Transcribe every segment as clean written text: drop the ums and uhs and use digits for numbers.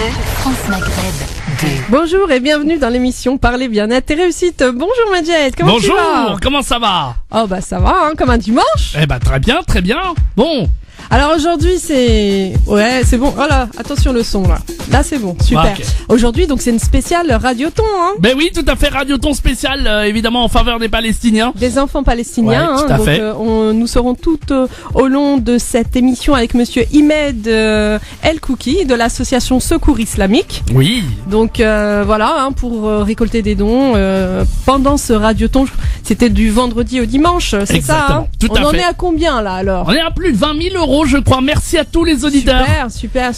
France Maghreb 2. Bonjour et bienvenue dans l'émission Parler bien-être et réussite. Bonjour Majed, comment tu vas? Bonjour, comment ça va? Oh bah ça va, hein, comme un dimanche. Eh bah très bien, très bien. Bon. Alors aujourd'hui c'est... Ouais, c'est bon. Oh là, attention le son là. Là c'est bon, super. Ah, okay. Aujourd'hui donc c'est une spéciale Radioton, hein. Ben oui, tout à fait, Radioton spécial, évidemment en faveur des Palestiniens. Des enfants palestiniens, ouais, tout à donc fait. nous serons toutes au long de cette émission avec monsieur Imed El Kouki de l'association Secours Islamique. Oui. Donc voilà, hein, pour récolter des dons pendant ce Radioton, c'était du vendredi au dimanche, c'est exactement, ça, hein? tout à fait. On en est à combien là alors? On est à plus de 20 000 euros, je crois. Merci à tous les auditeurs. Super.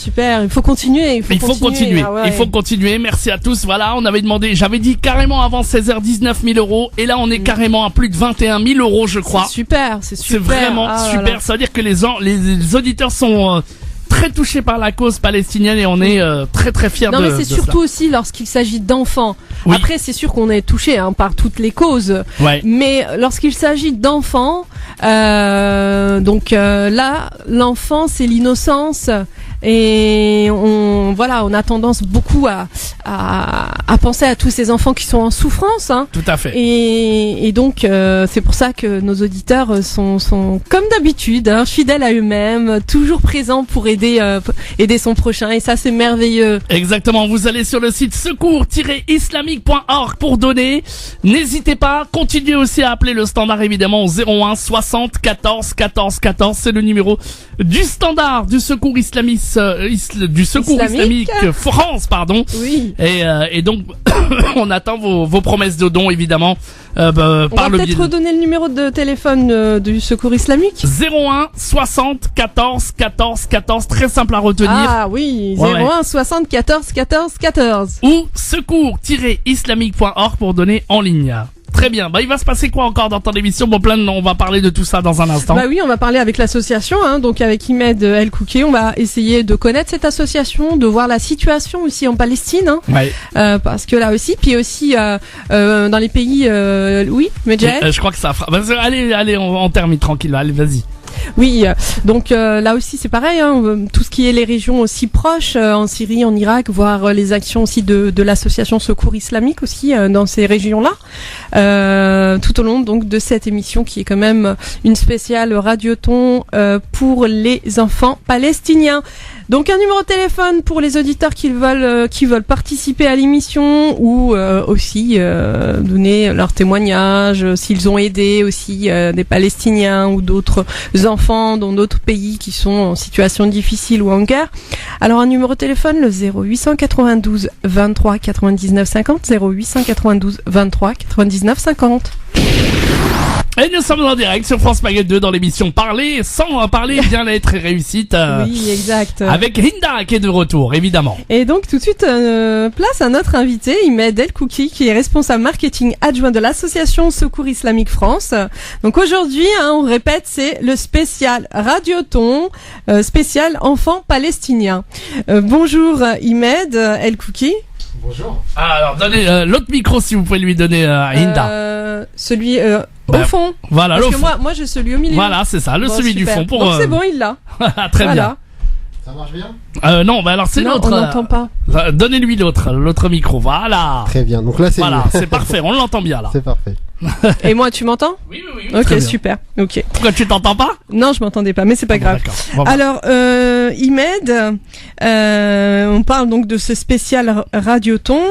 Il faut continuer. Il faut continuer. Ah ouais. Il faut continuer. Merci à tous. Voilà, on avait demandé, j'avais dit carrément avant 16h 19 000 euros. Et là, on est carrément à plus de 21 000 euros, je crois. C'est super. C'est vraiment super. Voilà. Ça veut dire que les auditeurs sont très touchés par la cause palestinienne et on est très fiers de Non mais c'est de surtout cela. aussi lorsqu'il s'agit d'enfants. Oui. Après c'est sûr qu'on est touché par toutes les causes. Ouais. Mais lorsqu'il s'agit d'enfants, là l'enfant c'est l'innocence et on a tendance beaucoup à penser à tous ces enfants qui sont en souffrance. Hein. Tout à fait. Et donc c'est pour ça que nos auditeurs sont comme d'habitude, hein, fidèles à eux-mêmes, toujours présents pour aider son prochain, et ça c'est merveilleux. Exactement, vous allez sur le site secours-islamique.org pour donner. N'hésitez pas, continuez aussi à appeler le standard évidemment au 01 60 14 14 14, c'est le numéro du standard du Secours Islamique France, pardon. Oui. Et donc on attend vos promesses de dons évidemment On va par le biais peut-être redonner le numéro de téléphone du Secours Islamique. 01 60 14 14 14, très simple à retenir. Ah oui, 01 60 14 14 14. Ou secours-islamique.org pour donner en ligne. Très bien. Bah, il va se passer quoi encore dans ton émission? Bon, on va parler de tout ça dans un instant. Bah oui, on va parler avec l'association, hein, donc avec Imed El Kouki. On va essayer de connaître cette association, de voir la situation aussi en Palestine, hein, Ouais. parce que là aussi, puis aussi dans les pays, oui, Medjed. Je crois que ça fera. Bah, allez, on termine tranquille. Allez, vas-y. Oui, donc là aussi c'est pareil, hein, tout ce qui est les régions aussi proches, en Syrie, en Irak, voire les actions aussi de l'association Secours Islamique aussi dans ces régions-là, tout au long donc de cette émission qui est quand même une spéciale Radioton pour les enfants palestiniens. Donc un numéro de téléphone pour les auditeurs qui veulent participer à l'émission ou aussi donner leur témoignage s'ils ont aidé aussi des Palestiniens ou d'autres enfants dans d'autres pays qui sont en situation difficile ou en guerre. Alors un numéro de téléphone, le 0892 23 99 50, 0892 23 99 50. Et nous sommes en direct sur France Maghreb 2 dans l'émission Parler sans parler bien-être et réussite. Oui, exact. Avec Hinda qui est de retour, évidemment. Et donc tout de suite, place à notre invité, Imed El Kouki, qui est responsable marketing adjoint de l'association Secours Islamique France. Donc aujourd'hui, hein, on répète, c'est le spécial Radioton, spécial enfants palestiniens. Bonjour Imed El Kouki. Bonjour. Ah, alors donnez l'autre micro si vous pouvez lui donner à Hinda. Celui au fond. Voilà, Parce que moi j'ai celui au milieu. Voilà, c'est ça, celui super. du fond pour. Donc c'est bon, il l'a. Très Voilà. Ça marche bien? Non, bah alors c'est Non, l'autre. on n'entend pas. Donnez-lui l'autre micro. Voilà. Très bien. Donc là, c'est Voilà, mieux. c'est parfait. On l'entend bien là. C'est parfait. Et moi, tu m'entends? Oui. Ok, Très bien. super. Ok. Pourquoi tu t'entends pas? Non, je m'entendais pas, mais c'est pas grave. D'accord. Bon, bah. Alors, Imed, on parle donc de ce spécial Radioton.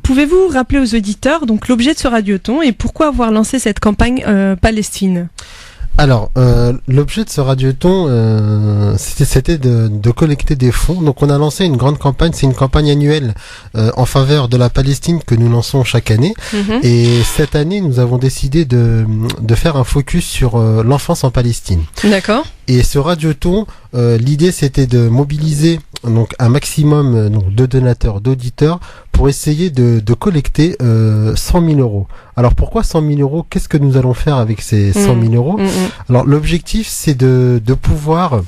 Pouvez-vous rappeler aux auditeurs donc l'objet de ce Radioton et pourquoi avoir lancé cette campagne Palestine? Alors, l'objet de ce radioton, c'était de collecter des fonds. Donc, on a lancé une grande campagne. C'est une campagne annuelle en faveur de la Palestine que nous lançons chaque année. Et cette année, nous avons décidé de faire un focus sur l'enfance en Palestine. D'accord. Et ce radioton, l'idée, c'était de mobiliser donc un maximum de donateurs, d'auditeurs, pour essayer de collecter 100 000 euros. Alors pourquoi 100 000 euros? Qu'est-ce que nous allons faire avec ces 100 000 euros? Alors l'objectif, c'est de pouvoir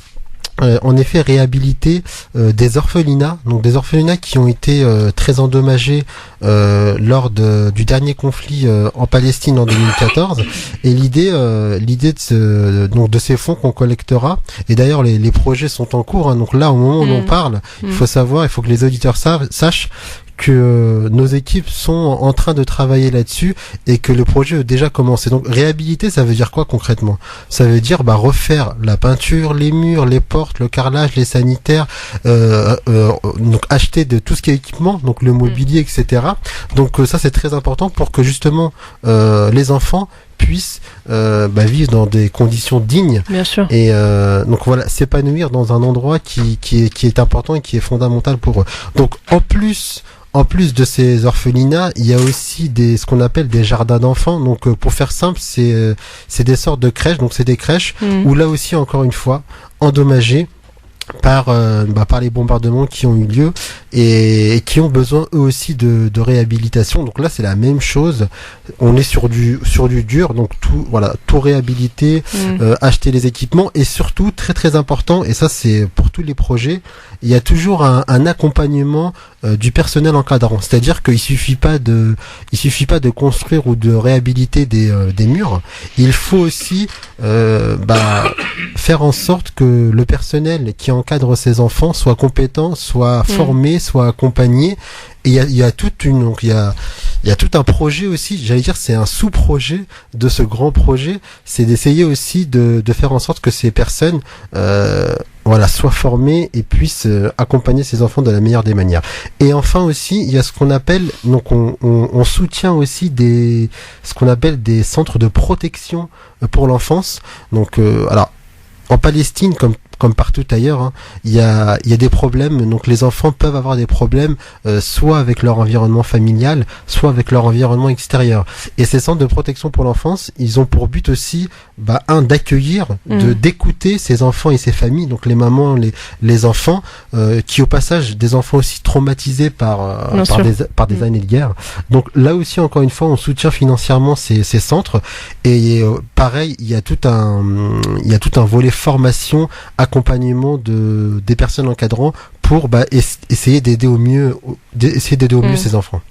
en effet réhabiliter des orphelinats, donc des orphelinats qui ont été très endommagés lors du dernier conflit en Palestine en 2014. Et l'idée de ces fonds qu'on collectera, et d'ailleurs les projets sont en cours, hein, donc là au moment où on parle, il faut que les auditeurs sachent que nos équipes sont en train de travailler là-dessus et que le projet a déjà commencé. Donc réhabiliter, ça veut dire quoi concrètement? Ça veut dire refaire la peinture, les murs, les portes, le carrelage, les sanitaires, donc acheter de tout ce qui est équipement, donc le mobilier, etc. Donc ça c'est très important pour que justement les enfants puissent vivre dans des conditions dignes. Bien sûr. Et donc voilà, s'épanouir dans un endroit qui est important et qui est fondamental pour eux. Donc en plus de ces orphelinats, il y a aussi ce qu'on appelle des jardins d'enfants. Donc pour faire simple, c'est des sortes de crèches. Donc c'est des crèches où là aussi, encore une fois, endommagées par les bombardements qui ont eu lieu et qui ont besoin eux aussi de réhabilitation. Donc là c'est la même chose, on est sur du dur, donc tout réhabiliter, acheter les équipements, et surtout très très important, et ça c'est pour tous les projets, il y a toujours un accompagnement du personnel encadrant. C'est-à-dire qu'il suffit pas de construire ou de réhabiliter des murs, il faut aussi faire en sorte que le personnel qui encadre ces enfants soit compétent, soit formé, soit accompagné. Et il y a tout un projet aussi, j'allais dire c'est un sous-projet de ce grand projet, c'est d'essayer aussi de faire en sorte que ces personnes soient formées et puissent accompagner ces enfants de la meilleure des manières. Et enfin aussi, il y a ce qu'on appelle, donc on soutient aussi ce qu'on appelle des centres de protection pour l'enfance. Donc en Palestine, comme partout ailleurs, hein, il y a des problèmes. Donc les enfants peuvent avoir des problèmes soit avec leur environnement familial, soit avec leur environnement extérieur. Et ces centres de protection pour l'enfance, ils ont pour but aussi d'accueillir, d'écouter ces enfants et ces familles, donc les mamans, les enfants, qui au passage des enfants aussi traumatisés par des années de guerre. Donc là aussi, encore une fois, on soutient financièrement ces centres. Et pareil, il y a tout un volet formation, accompagnement des personnes encadrantes pour essayer d'aider au mieux ces enfants.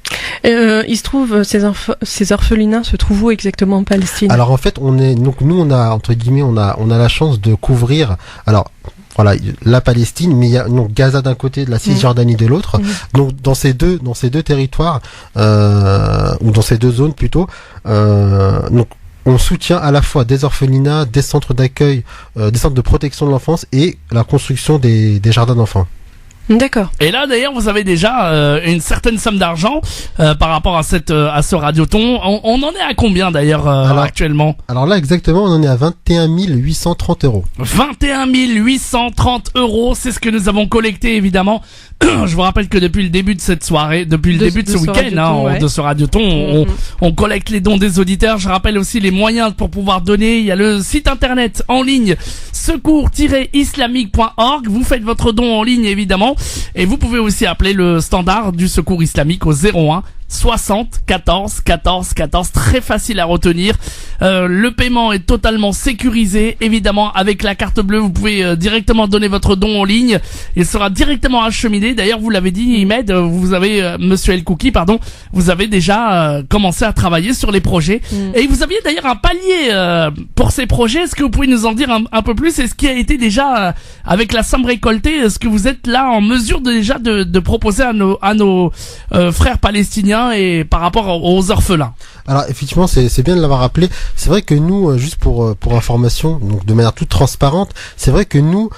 Il se trouve, ces orphelinats se trouvent où exactement en Palestine? Alors en fait, nous on a entre guillemets on a la chance de couvrir la Palestine, mais il y a donc Gaza d'un côté, de la Cisjordanie de l'autre. Donc dans ces deux territoires ou dans ces deux zones plutôt, donc on soutient à la fois des orphelinats, des centres d'accueil, des centres de protection de l'enfance et la construction des jardins d'enfants. D'accord. Et là d'ailleurs vous avez déjà une certaine somme d'argent par rapport à ce radioton. On en est à combien d'ailleurs actuellement? Alors là exactement on en est à 21 830 euros. 21 830 euros, c'est ce que nous avons collecté évidemment. Je vous rappelle que depuis le début de cette soirée, depuis le début de ce week-end, de ce radioton, on collecte les dons des auditeurs. Je rappelle aussi les moyens pour pouvoir donner. Il y a le site internet en ligne secours-islamique.org. Vous faites votre don en ligne évidemment, et vous pouvez aussi appeler le standard du Secours Islamique au 01 60 14 14 14, très facile à retenir. Le paiement est totalement sécurisé, évidemment avec la carte bleue vous pouvez directement donner votre don en ligne, il sera directement acheminé. D'ailleurs vous l'avez dit Imed, vous avez Monsieur El Kouki, pardon, vous avez déjà commencé à travailler sur les projets et vous aviez d'ailleurs un palier pour ces projets. Est-ce que vous pouvez nous en dire un peu plus? Est-ce qui a été déjà avec la somme récoltée, est-ce que vous êtes là en mesure déjà de proposer à nos frères palestiniens et par rapport aux orphelins? Alors effectivement c'est bien de l'avoir rappelé. C'est vrai que nous, juste pour information, donc de manière toute transparente, c'est vrai que nous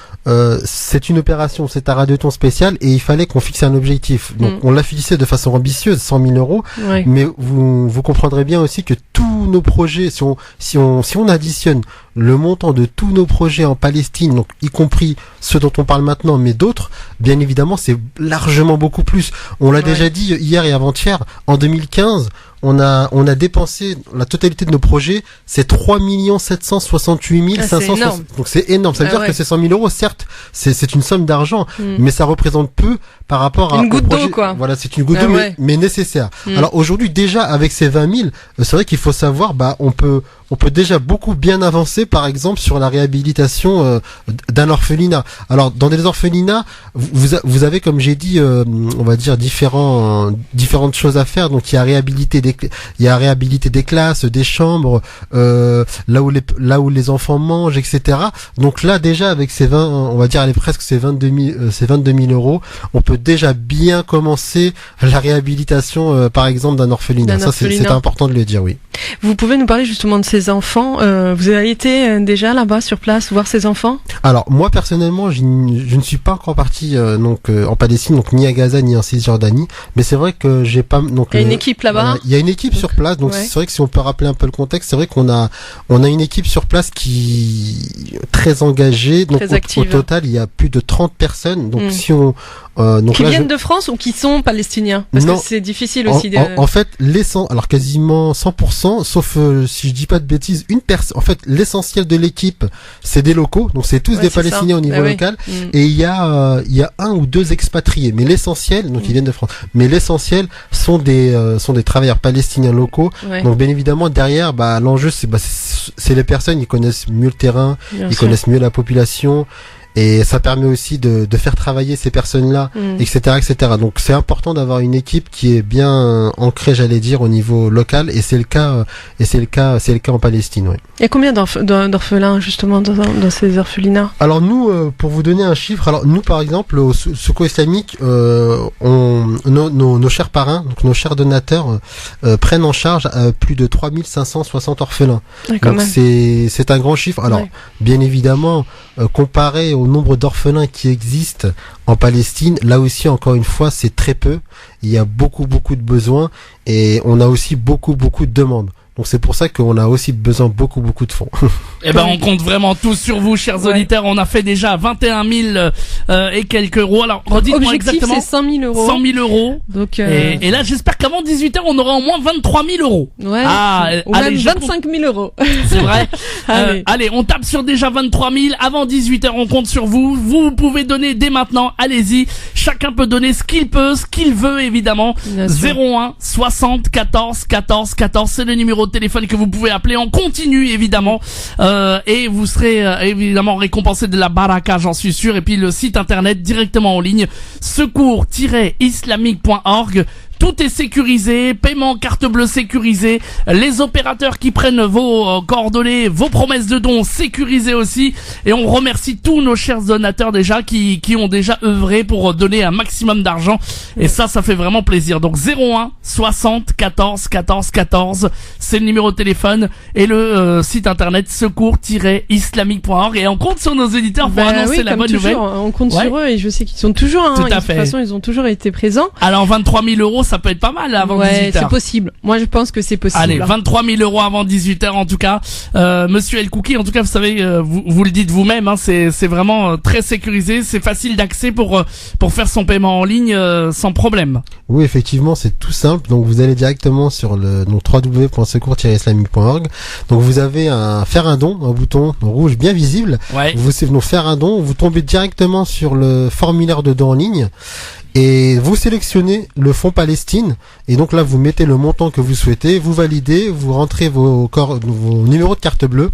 c'est une opération, c'est un radioton spécial et il fallait qu'on fixe un objectif. Donc on l'a fixé de façon ambitieuse, 100 000 euros. Ouais. Mais vous comprendrez bien aussi que tous nos projets, si on additionne le montant de tous nos projets en Palestine, donc y compris ceux dont on parle maintenant, mais d'autres, bien évidemment, c'est largement beaucoup plus. On l'a déjà dit hier et avant-hier, en 2015, on a dépensé la totalité de nos projets, c'est 3 768 500. Donc c'est énorme. Ça veut dire que c'est 100 000 euros, certes, c'est une somme d'argent, mais ça représente peu par rapport à une goutte d'eau, quoi. Voilà, c'est une goutte d'eau, mais nécessaire. Alors aujourd'hui, déjà avec ces 20 000, c'est vrai qu'il faut savoir, on peut on peut déjà beaucoup bien avancer, par exemple, sur la réhabilitation d'un orphelinat. Alors, dans des orphelinats, vous avez, comme j'ai dit, on va dire différentes choses à faire. Donc, il y a réhabiliter des classes, des chambres, là où les enfants mangent, etc. Donc là, déjà, avec ces 22 000 euros, on peut déjà bien commencer la réhabilitation, par exemple, d'un orphelinat. Ça, c'est important de le dire, oui. Vous pouvez nous parler justement de ces enfants. Vous avez été déjà là-bas sur place voir ces enfants? Alors moi personnellement, je ne suis pas encore parti en Palestine, donc ni à Gaza ni en Cisjordanie, mais c'est vrai que j'ai pas donc il y a une équipe là-bas. Il y a une équipe sur place, donc c'est vrai que si on peut rappeler un peu le contexte, c'est vrai qu'on a une équipe sur place qui est très engagée. Donc au total, il y a plus de 30 personnes. Donc si on qui viennent de France ou qui sont palestiniens? Parce que c'est difficile aussi de... En fait, alors quasiment 100%, sauf si je dis pas de bêtises, en fait, l'essentiel de l'équipe, c'est des locaux, donc c'est tous des Palestiniens au niveau local, et il y a un ou deux expatriés, mais l'essentiel, donc ils viennent de France, mais l'essentiel sont des travailleurs palestiniens locaux. Donc bien évidemment derrière, l'enjeu c'est les personnes, ils connaissent mieux le terrain, connaissent mieux la population. Et ça permet aussi de faire travailler ces personnes-là, etc., etc. Donc c'est important d'avoir une équipe qui est bien ancrée, j'allais dire, au niveau local. Et c'est le cas en Palestine, oui. Il y a combien d'orphelins justement dans ces orphelinats? Alors nous, pour vous donner un chiffre, nous par exemple au Secours Islamique, nos chers parrains, donc nos chers donateurs, prennent en charge plus de 3560 orphelins. Donc c'est un grand chiffre. Alors bien évidemment, comparé au nombre d'orphelins qui existent en Palestine, là aussi encore une fois c'est très peu. Il y a beaucoup de besoins et on a aussi beaucoup de demandes. Donc c'est pour ça qu'on a aussi besoin beaucoup de fonds. Eh ben on compte vraiment tous sur vous, chers auditeurs. On a fait déjà 21 000 et quelques euros. Alors redites-moi exactement. Objectif c'est 100 000 euros. 100 000 euros. Donc et là j'espère qu'avant 18h on aura au moins 23 000 euros. Ouais. Ou allez, même 25 000 euros. C'est vrai. Allez, on tape sur déjà 23 000. Avant 18h on compte sur vous. Vous pouvez donner dès maintenant. Allez-y. Chacun peut donner ce qu'il peut, ce qu'il veut évidemment. 01 60 14 14 14. C'est le numéro de téléphone que vous pouvez appeler en continu évidemment et vous serez évidemment récompensé de la baraka, j'en suis sûr. Et puis le site internet directement en ligne, secours-islamique.org. Tout est sécurisé, paiement carte bleue sécurisé, les opérateurs qui prennent vos coordonnées, vos promesses de dons sécurisées aussi, et on remercie tous nos chers donateurs déjà qui ont déjà œuvré pour donner un maximum d'argent, et ça fait vraiment plaisir. Donc 01 60 14 14 14, c'est le numéro de téléphone, et le site internet secours-islamique.org, et on compte sur nos éditeurs pour annoncer la bonne nouvelle. On compte sur eux, et je sais qu'ils sont toujours, Tout à fait. De toute façon ils ont toujours été présents. Alors 23 000 euros, ça peut être pas mal avant 18h. C'est possible. Moi, je pense que c'est possible. Allez, 23 000 euros avant 18h en tout cas. Monsieur El Kouki, en tout cas, vous savez, vous le dites vous-même, hein, c'est vraiment très sécurisé, c'est facile d'accès pour faire son paiement en ligne sans problème. Oui, effectivement, c'est tout simple. Donc, vous allez directement sur le www.secours-islamique.org. Donc, vous avez faire un don, un bouton rouge bien visible. Ouais. Vous faire un don, vous tombez directement sur le formulaire de don en ligne. Et vous sélectionnez le fonds Palestine, et donc là vous mettez le montant que vous souhaitez, vous validez, vous rentrez vos numéros de carte bleue,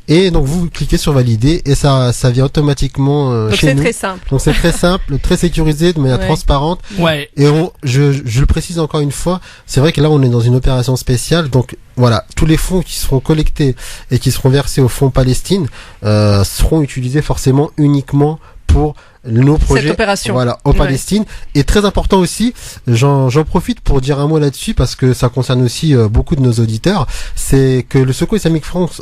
et donc vous cliquez sur valider, et ça vient automatiquement chez nous. Donc c'est très simple. Donc c'est très simple, très sécurisé, de manière transparente. Ouais. Et je le précise encore une fois, c'est vrai que là on est dans une opération spéciale, donc voilà, tous les fonds qui seront collectés et qui seront versés au fonds Palestine seront utilisés forcément uniquement pour nos projets, cette opération. Voilà, en Palestine. Et très important aussi, j'en profite pour dire un mot là-dessus parce que ça concerne aussi beaucoup de nos auditeurs, c'est que le Secours Islamique France,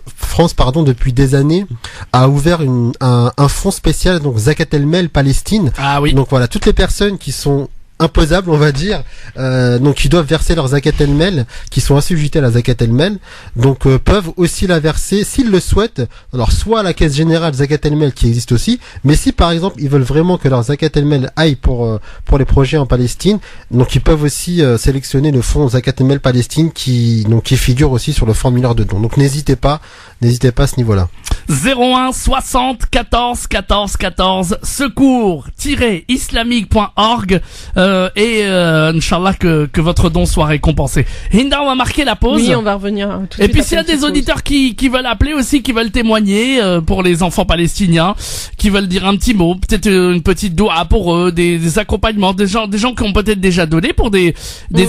depuis des années, a ouvert un fonds spécial, donc Zakat el-Mel Palestine. Ah oui. Donc voilà, toutes les personnes qui sont imposables, on va dire, donc ils doivent verser leur zakat el-mel, qui sont assujettis à la zakat el-mel, donc peuvent aussi la verser s'ils le souhaitent, alors soit à la caisse générale zakat el-mel qui existe aussi, mais si par exemple ils veulent vraiment que leur zakat el-mel aille pour les projets en Palestine, donc ils peuvent aussi sélectionner le fonds zakat el-mel Palestine qui figure aussi sur le formulaire de don. Donc n'hésitez pas à ce niveau-là. 01 60 14 14 14, secours-islamique.org, Inch'Allah que votre don soit récompensé. Hinda, on va marquer la pause. Oui, on va revenir tout de suite. Et puis s'il y a des auditeurs qui veulent appeler aussi, qui veulent témoigner pour les enfants palestiniens, qui veulent dire un petit mot, peut-être une petite doua pour eux, des accompagnements, des gens qui ont peut-être déjà donné pour des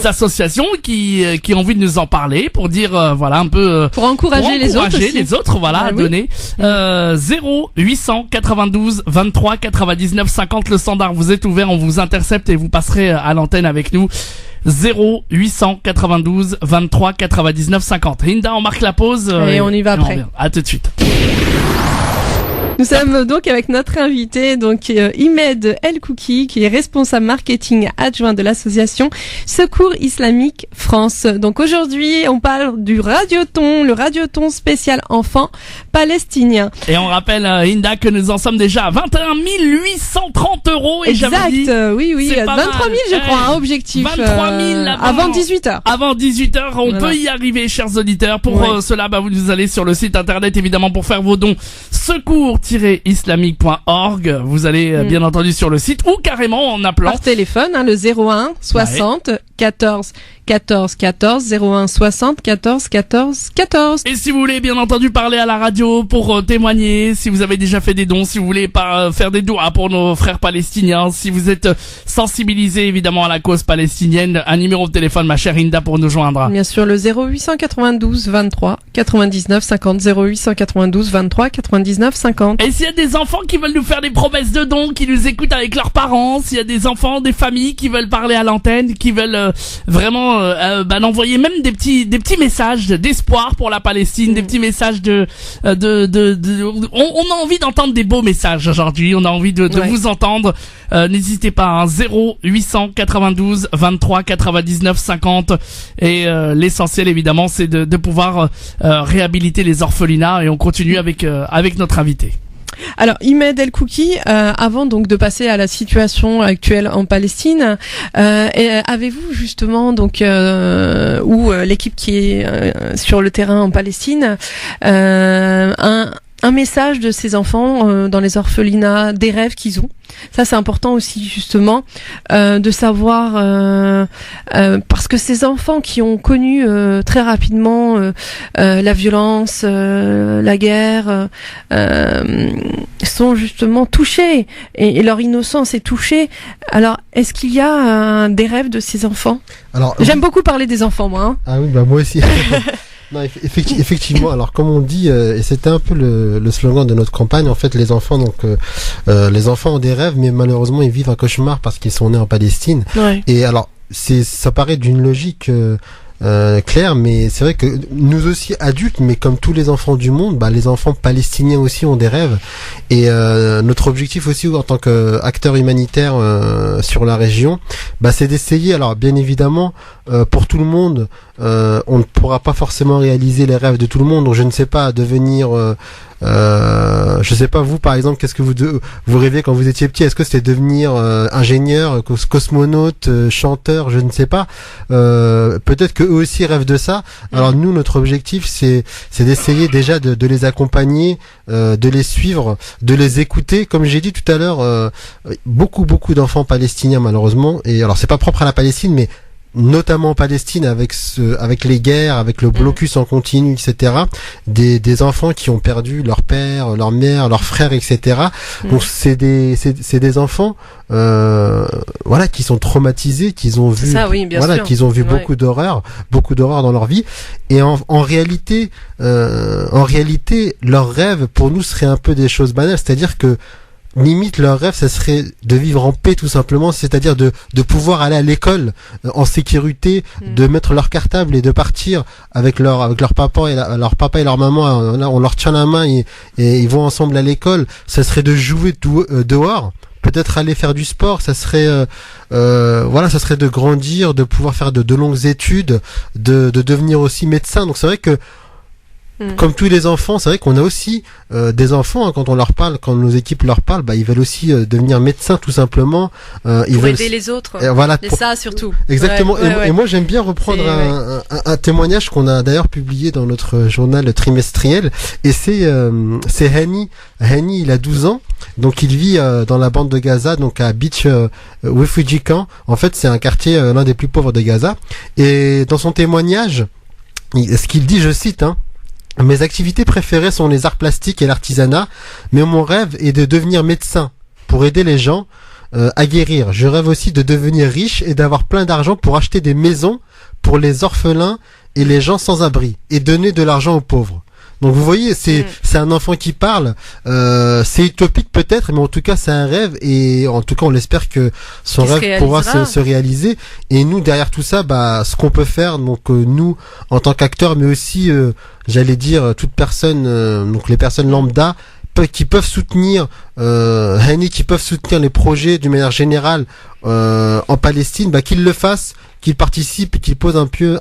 associations qui ont envie de nous en parler, pour dire voilà un peu pour encourager les autres, voilà, à donner. 0892 23 99 50, le standard, vous êtes ouvert, on vous intercepte et vous passerez à l'antenne avec nous. 0892 23 99 50. Hinda, on marque la pause et on y va après. À tout de suite. Nous sommes donc avec notre invité, donc Imed El Kouki, qui est responsable marketing adjoint de l'association Secours Islamique France. Donc aujourd'hui, on parle du Radioton, le Radioton spécial enfants palestiniens. Et on rappelle, Hinda, que nous en sommes déjà à 21 830 €. Et exact, dit, oui, 23 000 je crois, objectif. 23 000 avant 18h. Avant 18h, on peut y arriver, chers auditeurs. Pour cela, vous allez sur le site internet, évidemment, pour faire vos dons. Secours-islamique.org. Vous allez bien entendu sur le site ou carrément en appelant. Par téléphone, le 01 60 14 14 14, 01 60 14 14 14. Et si vous voulez bien entendu parler à la radio pour témoigner, si vous avez déjà fait des dons, si vous voulez faire des doigts pour nos frères palestiniens, si vous êtes sensibilisé évidemment à la cause palestinienne, un numéro de téléphone, ma chère Hinda, pour nous joindre. Bien sûr, le 0892 23 99 50, 0892 23 99 50. Et s'il y a des enfants qui veulent nous faire des promesses de dons, qui nous écoutent avec leurs parents, s'il y a des enfants, des familles qui veulent parler à l'antenne, qui veulent vraiment d'envoyer même des petits messages d'espoir pour la Palestine, des petits messages on a envie d'entendre des beaux messages aujourd'hui, on a envie de vous entendre. N'hésitez pas, 0892 23 99 50, et l'essentiel évidemment c'est de pouvoir réhabiliter les orphelinats, et on continue avec notre invité. Alors, Imed El Kouki, avant donc de passer à la situation actuelle en Palestine, avez-vous justement donc ou l'équipe qui est sur le terrain en Palestine un message de ces enfants dans les orphelinats, des rêves qu'ils ont? Ça, c'est important aussi justement de savoir parce que ces enfants qui ont connu très rapidement la violence, la guerre, sont justement touchés et leur innocence est touchée. Alors, est-ce qu'il y a des rêves de ces enfants? Alors, j'aime beaucoup parler des enfants, moi. Hein. Ah oui, moi aussi. Non, effectivement. Alors, comme on dit, et c'était un peu le slogan de notre campagne, en fait, les enfants, les enfants ont des rêves, mais malheureusement, ils vivent un cauchemar parce qu'ils sont nés en Palestine. Ouais. Et alors, ça paraît d'une logique claire, mais c'est vrai que nous aussi adultes, mais comme tous les enfants du monde, les enfants palestiniens aussi ont des rêves. Et notre objectif aussi en tant qu'acteur humanitaire sur la région, c'est d'essayer. Alors bien évidemment, pour tout le monde, on ne pourra pas forcément réaliser les rêves de tout le monde. Donc je ne sais pas, devenir je sais pas, vous par exemple, qu'est-ce que vous rêviez quand vous étiez petit? Est-ce que c'était devenir ingénieur, cosmonaute, chanteur? Je ne sais pas. Peut-être que eux aussi rêvent de ça. Alors nous, notre objectif, c'est d'essayer déjà de les accompagner, de les suivre, de les écouter. Comme j'ai dit tout à l'heure, beaucoup d'enfants palestiniens malheureusement. Et alors c'est pas propre à la Palestine, mais notamment en Palestine, avec les guerres, avec le blocus en continu, etc. Des enfants qui ont perdu leur père, leur mère, leurs frères, etc. Donc c'est des enfants, qui sont traumatisés, qu'ils ont vu, qu'ils ont vu beaucoup d'horreurs dans leur vie. Et en réalité, leurs rêves pour nous seraient un peu des choses banales, c'est-à-dire que limite leur rêve, ça serait de vivre en paix tout simplement, c'est-à-dire de pouvoir aller à l'école en sécurité, de mettre leur cartable et de partir avec leur papa et leur papa et leur maman. On leur tient la main et ils vont ensemble à l'école. Ça serait de jouer dehors, peut-être aller faire du sport. Ça serait ça serait de grandir, de pouvoir faire de longues études, de devenir aussi médecin. Donc c'est vrai que comme tous les enfants, c'est vrai qu'on a aussi des enfants, hein, quand on leur parle, quand nos équipes leur parlent, ils veulent aussi devenir médecins tout simplement. Ils pour veulent aider les autres. voilà, Et ça surtout. Exactement. Ouais. Et moi j'aime bien reprendre un témoignage qu'on a d'ailleurs publié dans notre journal trimestriel. Et c'est Hani. Hani, il a 12 ans. Donc il vit dans la bande de Gaza, donc à Beach Refugee Camp. En fait, c'est un quartier l'un des plus pauvres de Gaza. Et dans son témoignage, ce qu'il dit, je cite, mes activités préférées sont les arts plastiques et l'artisanat, mais mon rêve est de devenir médecin pour aider les gens à guérir. Je rêve aussi de devenir riche et d'avoir plein d'argent pour acheter des maisons pour les orphelins et les gens sans abri et donner de l'argent aux pauvres. Donc vous voyez, c'est un enfant qui parle. C'est utopique peut-être, mais en tout cas c'est un rêve et en tout cas on espère que son rêve pourra se réaliser. Et nous derrière tout ça, ce qu'on peut faire, donc nous en tant qu'acteurs, mais aussi j'allais dire toute personne, donc les personnes lambda qui peuvent soutenir Hani, qui peuvent soutenir les projets d'une manière générale en Palestine, qu'ils le fassent, qu'ils participent et qu'ils posent un peu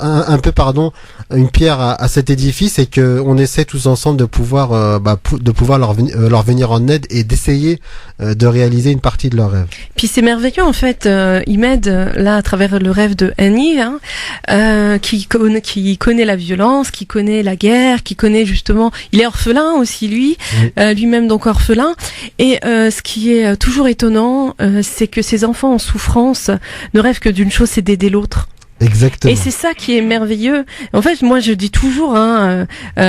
une pierre à cet édifice et que on essaie tous ensemble de pouvoir leur venir en aide et d'essayer de réaliser une partie de leur rêve. Puis c'est merveilleux en fait, il m'aide là à travers le rêve de Hani, qui connaît la violence, qui connaît la guerre, qui connaît justement, il est orphelin aussi lui-même donc orphelin. Et ce qui est toujours étonnant, c'est que ces enfants en souffrance ne rêvent que d'une chose, c'est d'aider l'autre. Exactement. Et c'est ça qui est merveilleux. En fait, moi, je dis toujours, à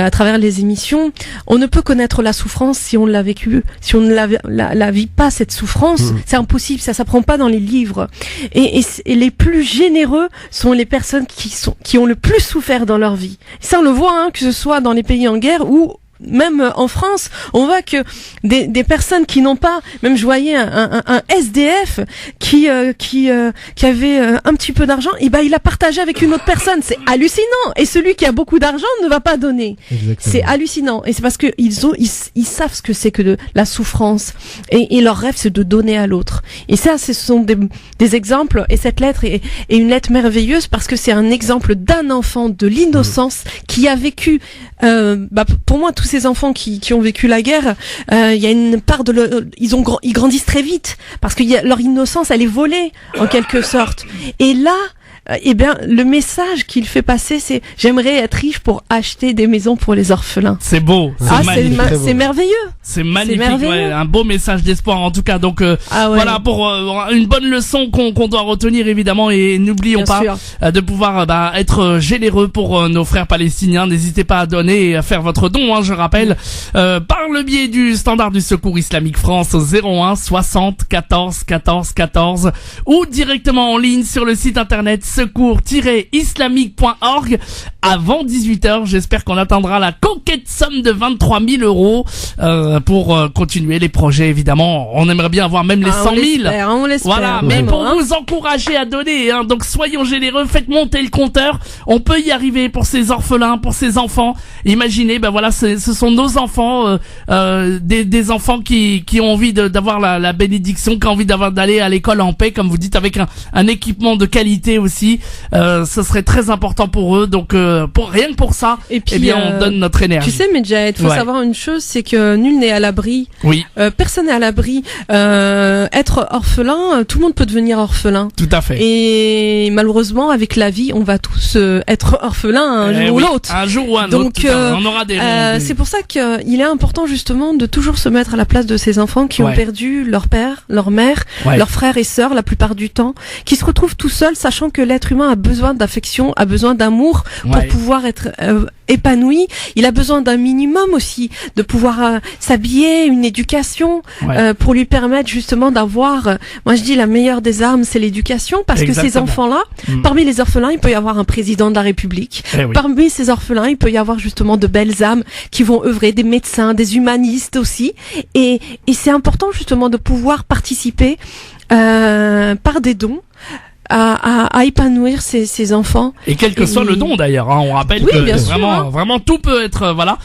travers les émissions, on ne peut connaître la souffrance si on l'a vécue. Si on ne la vit pas, cette souffrance, c'est impossible. Ça s'apprend pas dans les livres. Et les plus généreux sont les personnes qui ont le plus souffert dans leur vie. Ça, on le voit, que ce soit dans les pays en guerre ou même en France, on voit que des personnes qui n'ont pas, même je voyais un SDF qui avait un petit peu d'argent, et il a partagé avec une autre personne. C'est hallucinant. Et celui qui a beaucoup d'argent ne va pas donner. Exactement. C'est hallucinant. Et c'est parce que ils savent ce que c'est que de la souffrance. Et leur rêve, c'est de donner à l'autre. Et ça, ce sont des exemples. Et cette lettre est une lettre merveilleuse parce que c'est un exemple d'un enfant de l'innocence qui a vécu, pour moi, tous ces enfants qui ont vécu la guerre, il y a une part ils grandissent très vite parce que leur innocence, elle est volée en quelque sorte. Et là, le message qu'il fait passer, c'est j'aimerais être riche pour acheter des maisons pour les orphelins. C'est beau, c'est merveilleux. C'est magnifique, un beau message d'espoir en tout cas. Donc voilà pour une bonne leçon qu'on doit retenir évidemment, et n'oublions pas de pouvoir être généreux pour nos frères palestiniens. N'hésitez pas à donner et à faire votre don, je rappelle, par le biais du standard du Secours Islamique France 01 60 14 14 14 ou directement en ligne sur le site internet secours-islamique.org avant 18h. J'espère qu'on atteindra la conquête somme de 23 000 euros pour continuer les projets. Évidemment, on aimerait bien avoir même les 100 000. On l'espère. Voilà, mais pour vous encourager à donner, donc soyons généreux, faites monter le compteur. On peut y arriver pour ces orphelins, pour ces enfants. Imaginez, ce sont nos enfants, des enfants qui ont envie d'avoir la bénédiction, qui ont envie d'aller à l'école en paix, comme vous dites, avec un équipement de qualité aussi. Ce serait très important pour eux, donc rien que pour ça, et puis, on donne notre énergie. Tu sais, Medjed, il faut savoir une chose, c'est que nul n'est à l'abri. Oui. Personne n'est à l'abri. Être orphelin, tout le monde peut devenir orphelin. Tout à fait. Et malheureusement, avec la vie, on va tous être orphelins un jour ou l'autre. Un jour ou un autre. Donc, on aura des. C'est pour ça qu'il est important justement de toujours se mettre à la place de ces enfants qui ont perdu leur père, leur mère, leurs frères et sœurs la plupart du temps, qui se retrouvent tout seuls, sachant que l'être humain a besoin d'affection, a besoin d'amour pour pouvoir être épanoui. Il a besoin d'un minimum aussi, de pouvoir s'habiller, une éducation pour lui permettre justement d'avoir, moi je dis la meilleure des armes, c'est l'éducation, parce que ces enfants-là, parmi les orphelins, il peut y avoir un président de la République. Parmi ces orphelins, il peut y avoir justement de belles âmes qui vont œuvrer, des médecins, des humanistes aussi. Et c'est important justement de pouvoir participer par des dons à épanouir ces enfants. Et quel que soit le don d'ailleurs, hein, on rappelle Oui, que bien sûr, vraiment, hein. vraiment tout peut être voilà.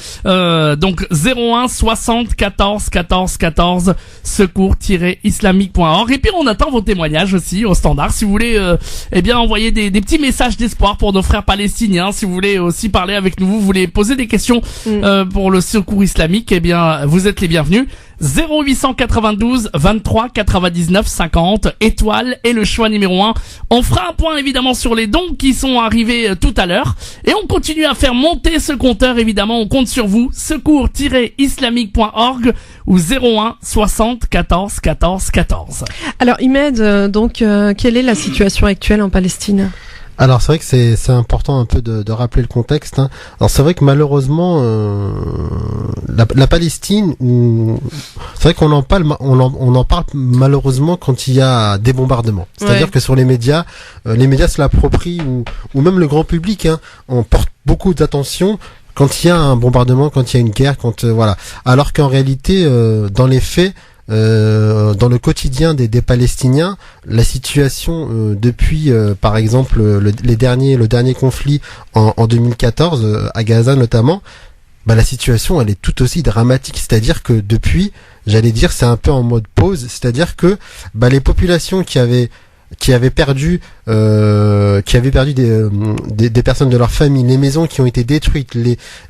Donc 01 60 14 14 14 secours-islamique.org. Et puis on attend vos témoignages aussi au standard. Si vous voulez, eh bien envoyer des petits messages d'espoir pour nos frères palestiniens. Si vous voulez aussi parler avec nous, vous voulez poser des questions pour le secours islamique, eh bien vous êtes les bienvenus. 0892 23 99 50 étoile est le choix numéro 1. On fera un point évidemment sur les dons qui sont arrivés tout à l'heure et on continue à faire monter ce compteur évidemment. On compte sur vous. secours-islamique.org ou 01 60 14 14 14. Alors Imed, donc quelle est la situation actuelle en Palestine ? Alors c'est vrai que c'est important un peu de rappeler le contexte. Hein. Alors c'est vrai que malheureusement la Palestine, c'est vrai qu'on en parle, on en parle malheureusement quand il y a des bombardements. C'est-à-dire que sur les médias se l'approprient ou même le grand public. Hein, on porte beaucoup d'attention quand il y a un bombardement, quand il y a une guerre, voilà. Alors qu'en réalité, dans les faits. Dans le quotidien des Palestiniens, la situation depuis par exemple le dernier conflit en 2014 à Gaza notamment, la situation elle est tout aussi dramatique, c'est-à-dire que depuis, j'allais dire c'est un peu en mode pause, c'est-à-dire que les populations qui avaient perdu des personnes de leur famille, les maisons qui ont été détruites,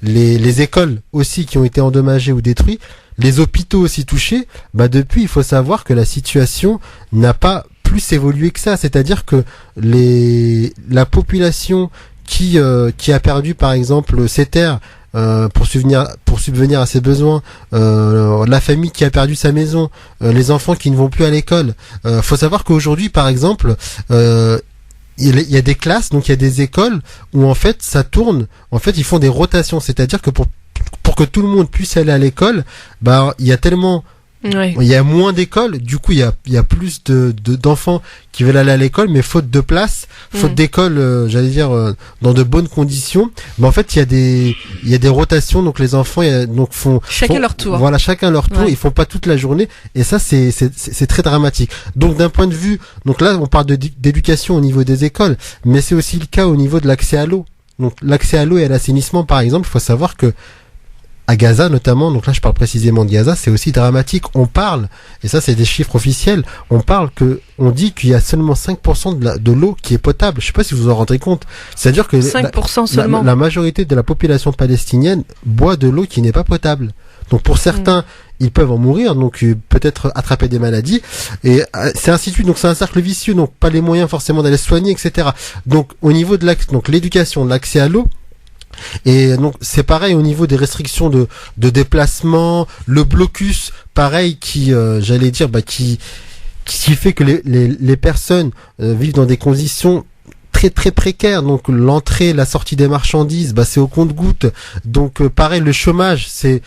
les écoles aussi qui ont été endommagées ou détruites, les hôpitaux aussi touchés, depuis il faut savoir que la situation n'a pas plus évolué que ça, c'est-à-dire que la population qui a perdu par exemple ses terres pour subvenir à ses besoins, la famille qui a perdu sa maison, les enfants qui ne vont plus à l'école. Faut savoir qu'aujourd'hui, par exemple, il y a des classes, donc il y a des écoles où en fait ça tourne. En fait, ils font des rotations, c'est-à-dire que pour que tout le monde puisse aller à l'école, il y a tellement il y a moins d'écoles, du coup il y a plus d'enfants qui veulent aller à l'école, mais faute de place, faute d'école, j'allais dire dans de bonnes conditions, en fait il y a des rotations, donc les enfants font chacun leur tour. Voilà, chacun leur tour, ils font pas toute la journée, et ça c'est très dramatique. Donc d'un point de vue, donc là on parle d'éducation au niveau des écoles, mais c'est aussi le cas au niveau de l'accès à l'eau. Donc l'accès à l'eau et à l'assainissement par exemple, il faut savoir que à Gaza notamment, donc là je parle précisément de Gaza, c'est aussi dramatique. On parle, et ça c'est des chiffres officiels, on dit qu'il y a seulement 5% de l'eau qui est potable. Je sais pas si vous vous en rendez compte. C'est-à-dire que 5% seulement. La majorité de la population palestinienne boit de l'eau qui n'est pas potable. Donc pour certains, ils peuvent en mourir, donc peut-être attraper des maladies, et c'est ainsi de suite. Donc c'est un cercle vicieux, donc pas les moyens forcément d'aller se soigner, etc. Donc au niveau de l'éducation, l'accès à l'eau. Et donc c'est pareil au niveau des restrictions de déplacement, le blocus, pareil qui j'allais dire qui fait que les personnes vivent dans des conditions très très précaires. Donc l'entrée, la sortie des marchandises, c'est au compte-gouttes. Donc pareil, le chômage, c'est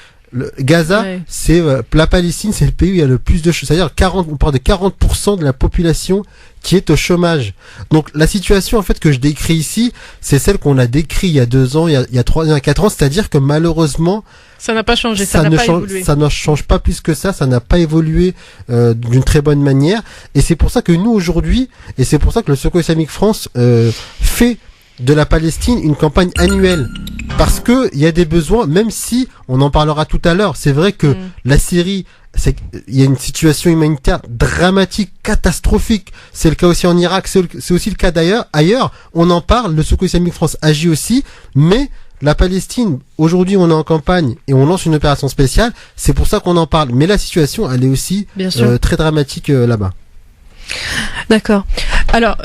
Gaza, c'est la Palestine, c'est le pays où il y a le plus de chômage. C'est-à-dire on parle de 40% de la population qui est au chômage. Donc la situation en fait que je décris ici, c'est celle qu'on a décrit il y a 2 ans, il y a 3 ans, il y a 4 ans, c'est-à-dire que malheureusement ça n'a pas changé, ça n'a pas évolué. Ça ne change pas plus que ça n'a pas évolué d'une très bonne manière, et c'est pour ça que nous aujourd'hui, et c'est pour ça que le Secours Islamique France fait de la Palestine une campagne annuelle, parce que il y a des besoins, même si on en parlera tout à l'heure. C'est vrai que la Syrie, il y a une situation humanitaire dramatique, catastrophique. C'est le cas aussi en Irak, c'est aussi le cas ailleurs. On en parle, le Secours Islamique France agit aussi, mais la Palestine, aujourd'hui on est en campagne et on lance une opération spéciale, c'est pour ça qu'on en parle. Mais la situation, elle est aussi très dramatique là-bas. D'accord. Alors,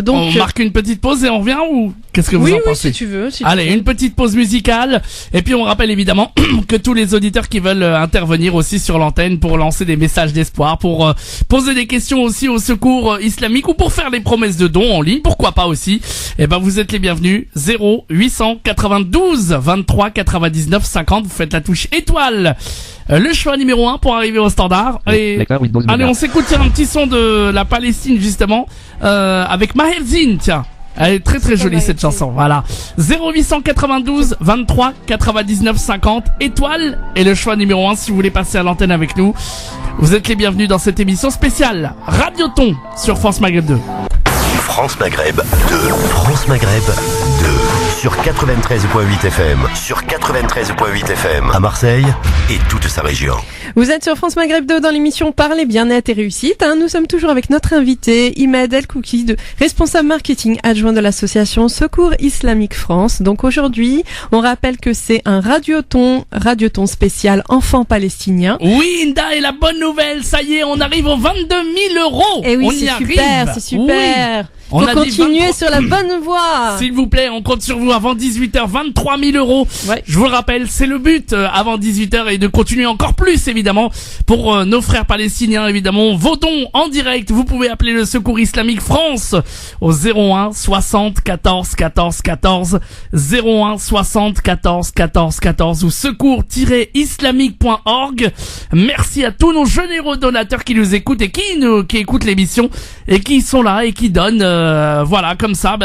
donc... On marque une petite pause et on revient, ou qu'est-ce que vous en pensez? Oui, si tu veux. Allez, une petite pause musicale. Et puis on rappelle évidemment que tous les auditeurs qui veulent intervenir aussi sur l'antenne pour lancer des messages d'espoir, pour poser des questions aussi au Secours Islamique, ou pour faire des promesses de dons en ligne, pourquoi pas aussi, vous êtes les bienvenus. 0892 23 99 50, vous faites la touche étoile. Le choix numéro 1 pour arriver au standard. Et allez, on s'écoute un petit son de la Palestine justement avec Maher Zine, tiens. Elle est très très jolie cette chanson, voilà. 0892 23 99 50 étoile et le choix numéro 1 si vous voulez passer à l'antenne avec nous. Vous êtes les bienvenus dans cette émission spéciale Radioton sur France Maghreb 2. France Maghreb 2. France Maghreb 2. Sur 93.8 FM. Sur 93.8 FM. À Marseille et toute sa région. Vous êtes sur France Maghreb 2 dans l'émission Parler bien-être et réussite. Nous sommes toujours avec notre invité, Imed El Kouki, responsable marketing adjoint de l'association Secours Islamique France. Donc aujourd'hui, on rappelle que c'est un radioton spécial enfants palestiniens. Oui, Inda, et la bonne nouvelle, ça y est, on arrive aux 22 000 euros. Et oui, on c'est y super, arrive. c'est super. Oui. On Faut a dit continuer 23 sur la bonne voie. S'il vous plaît, on compte sur vous avant 18h, 23 000 euros. Ouais. Je vous le rappelle, c'est le but avant 18h et de continuer encore plus évidemment pour nos frères palestiniens évidemment. Vos dons en direct, vous pouvez appeler le Secours Islamique France au 01 60 14 14 14 01 60 14 14 14 ou secours-islamique.org. Merci à tous nos généreux donateurs qui nous écoutent et qui écoutent l'émission et qui sont là et qui donnent voilà, comme ça,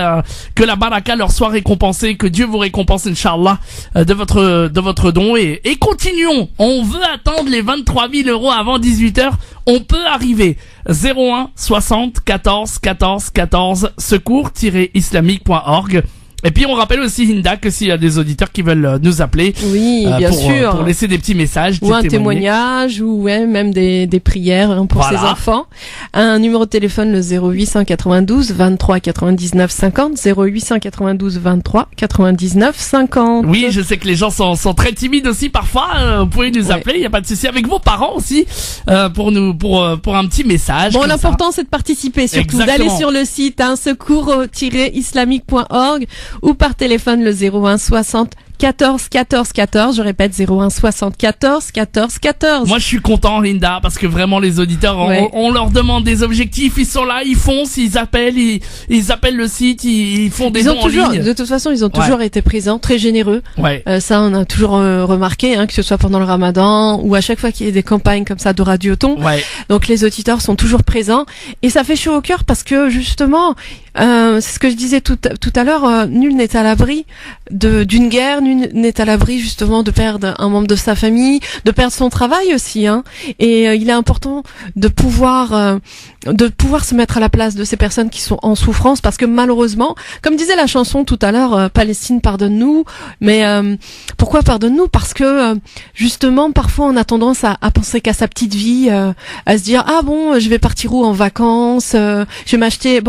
que la baraka leur soit récompensée, que Dieu vous récompense, Inch'Allah, de votre don et continuons. On veut atteindre les 23 000 euros avant 18h. On peut arriver. 01 60 14 14 14 secours-islamique.org. Et puis on rappelle aussi, Hinda, que s'il y a des auditeurs qui veulent nous appeler, oui, bien sûr, pour laisser des petits messages, ou un témoignage, ou même des prières pour ses enfants. Un numéro de téléphone, le 0892 23 99 50, 0892 23 99 50. Oui, je sais que les gens sont très timides aussi parfois. Vous pouvez nous appeler, il y a pas de souci. Avec vos parents aussi, pour un petit message. Bon, l'important c'est de participer, surtout d'aller sur le site secours-islamique.org. ou par téléphone le 01 60 14 14 14, je répète 01 60 14 14 14. Moi je suis content, Linda, parce que vraiment les auditeurs, on leur demande des objectifs, ils sont là, ils foncent, ils appellent le site, ils font des dons en ligne. De toute façon, ils ont toujours été présents, très généreux. Ouais. Ça on a toujours remarqué, que ce soit pendant le Ramadan ou à chaque fois qu'il y a des campagnes comme ça de radioton. Ouais. Donc les auditeurs sont toujours présents et ça fait chaud au cœur parce que justement, c'est ce que je disais tout à l'heure, nul n'est à l'abri d'une guerre, nul n'est à l'abri justement de perdre un membre de sa famille, de perdre son travail aussi, et il est important de pouvoir se mettre à la place de ces personnes qui sont en souffrance, parce que malheureusement, comme disait la chanson tout à l'heure, Palestine pardonne-nous, mais pourquoi pardonne-nous? Parce que justement parfois on a tendance à penser qu'à sa petite vie, à se dire ah bon, je vais partir où en vacances, je vais m'acheter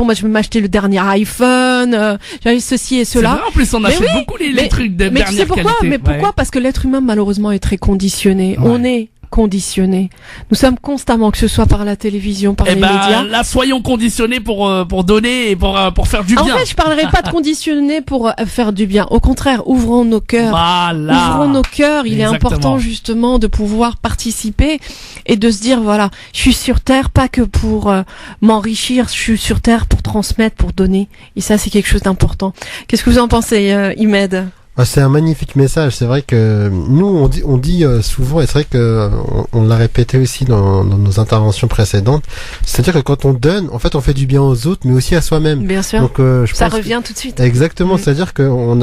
le dernier iPhone, j'avais ceci et cela. C'est vrai, en plus on achète beaucoup les trucs de dernière qualité. Mais pourquoi? Parce que l'être humain malheureusement est très conditionné. Ouais. On est conditionné. Nous sommes constamment, que ce soit par la télévision, par les médias. Là, soyons conditionnés pour donner et pour faire du bien. En fait, je parlerai pas de conditionner pour faire du bien. Au contraire, ouvrons nos cœurs. Voilà. Ouvrons nos cœurs. Il est important justement de pouvoir participer et de se dire voilà, je suis sur terre pas que pour m'enrichir, je suis sur terre pour transmettre, pour donner. Et ça, c'est quelque chose d'important. Qu'est-ce que vous en pensez, Imed? C'est un magnifique message. C'est vrai que nous on dit souvent, et c'est vrai que on l'a répété aussi dans nos interventions précédentes, c'est-à-dire que quand on donne, en fait on fait du bien aux autres mais aussi à soi-même. Bien sûr. Donc ça revient tout de suite. Exactement, c'est-à-dire que on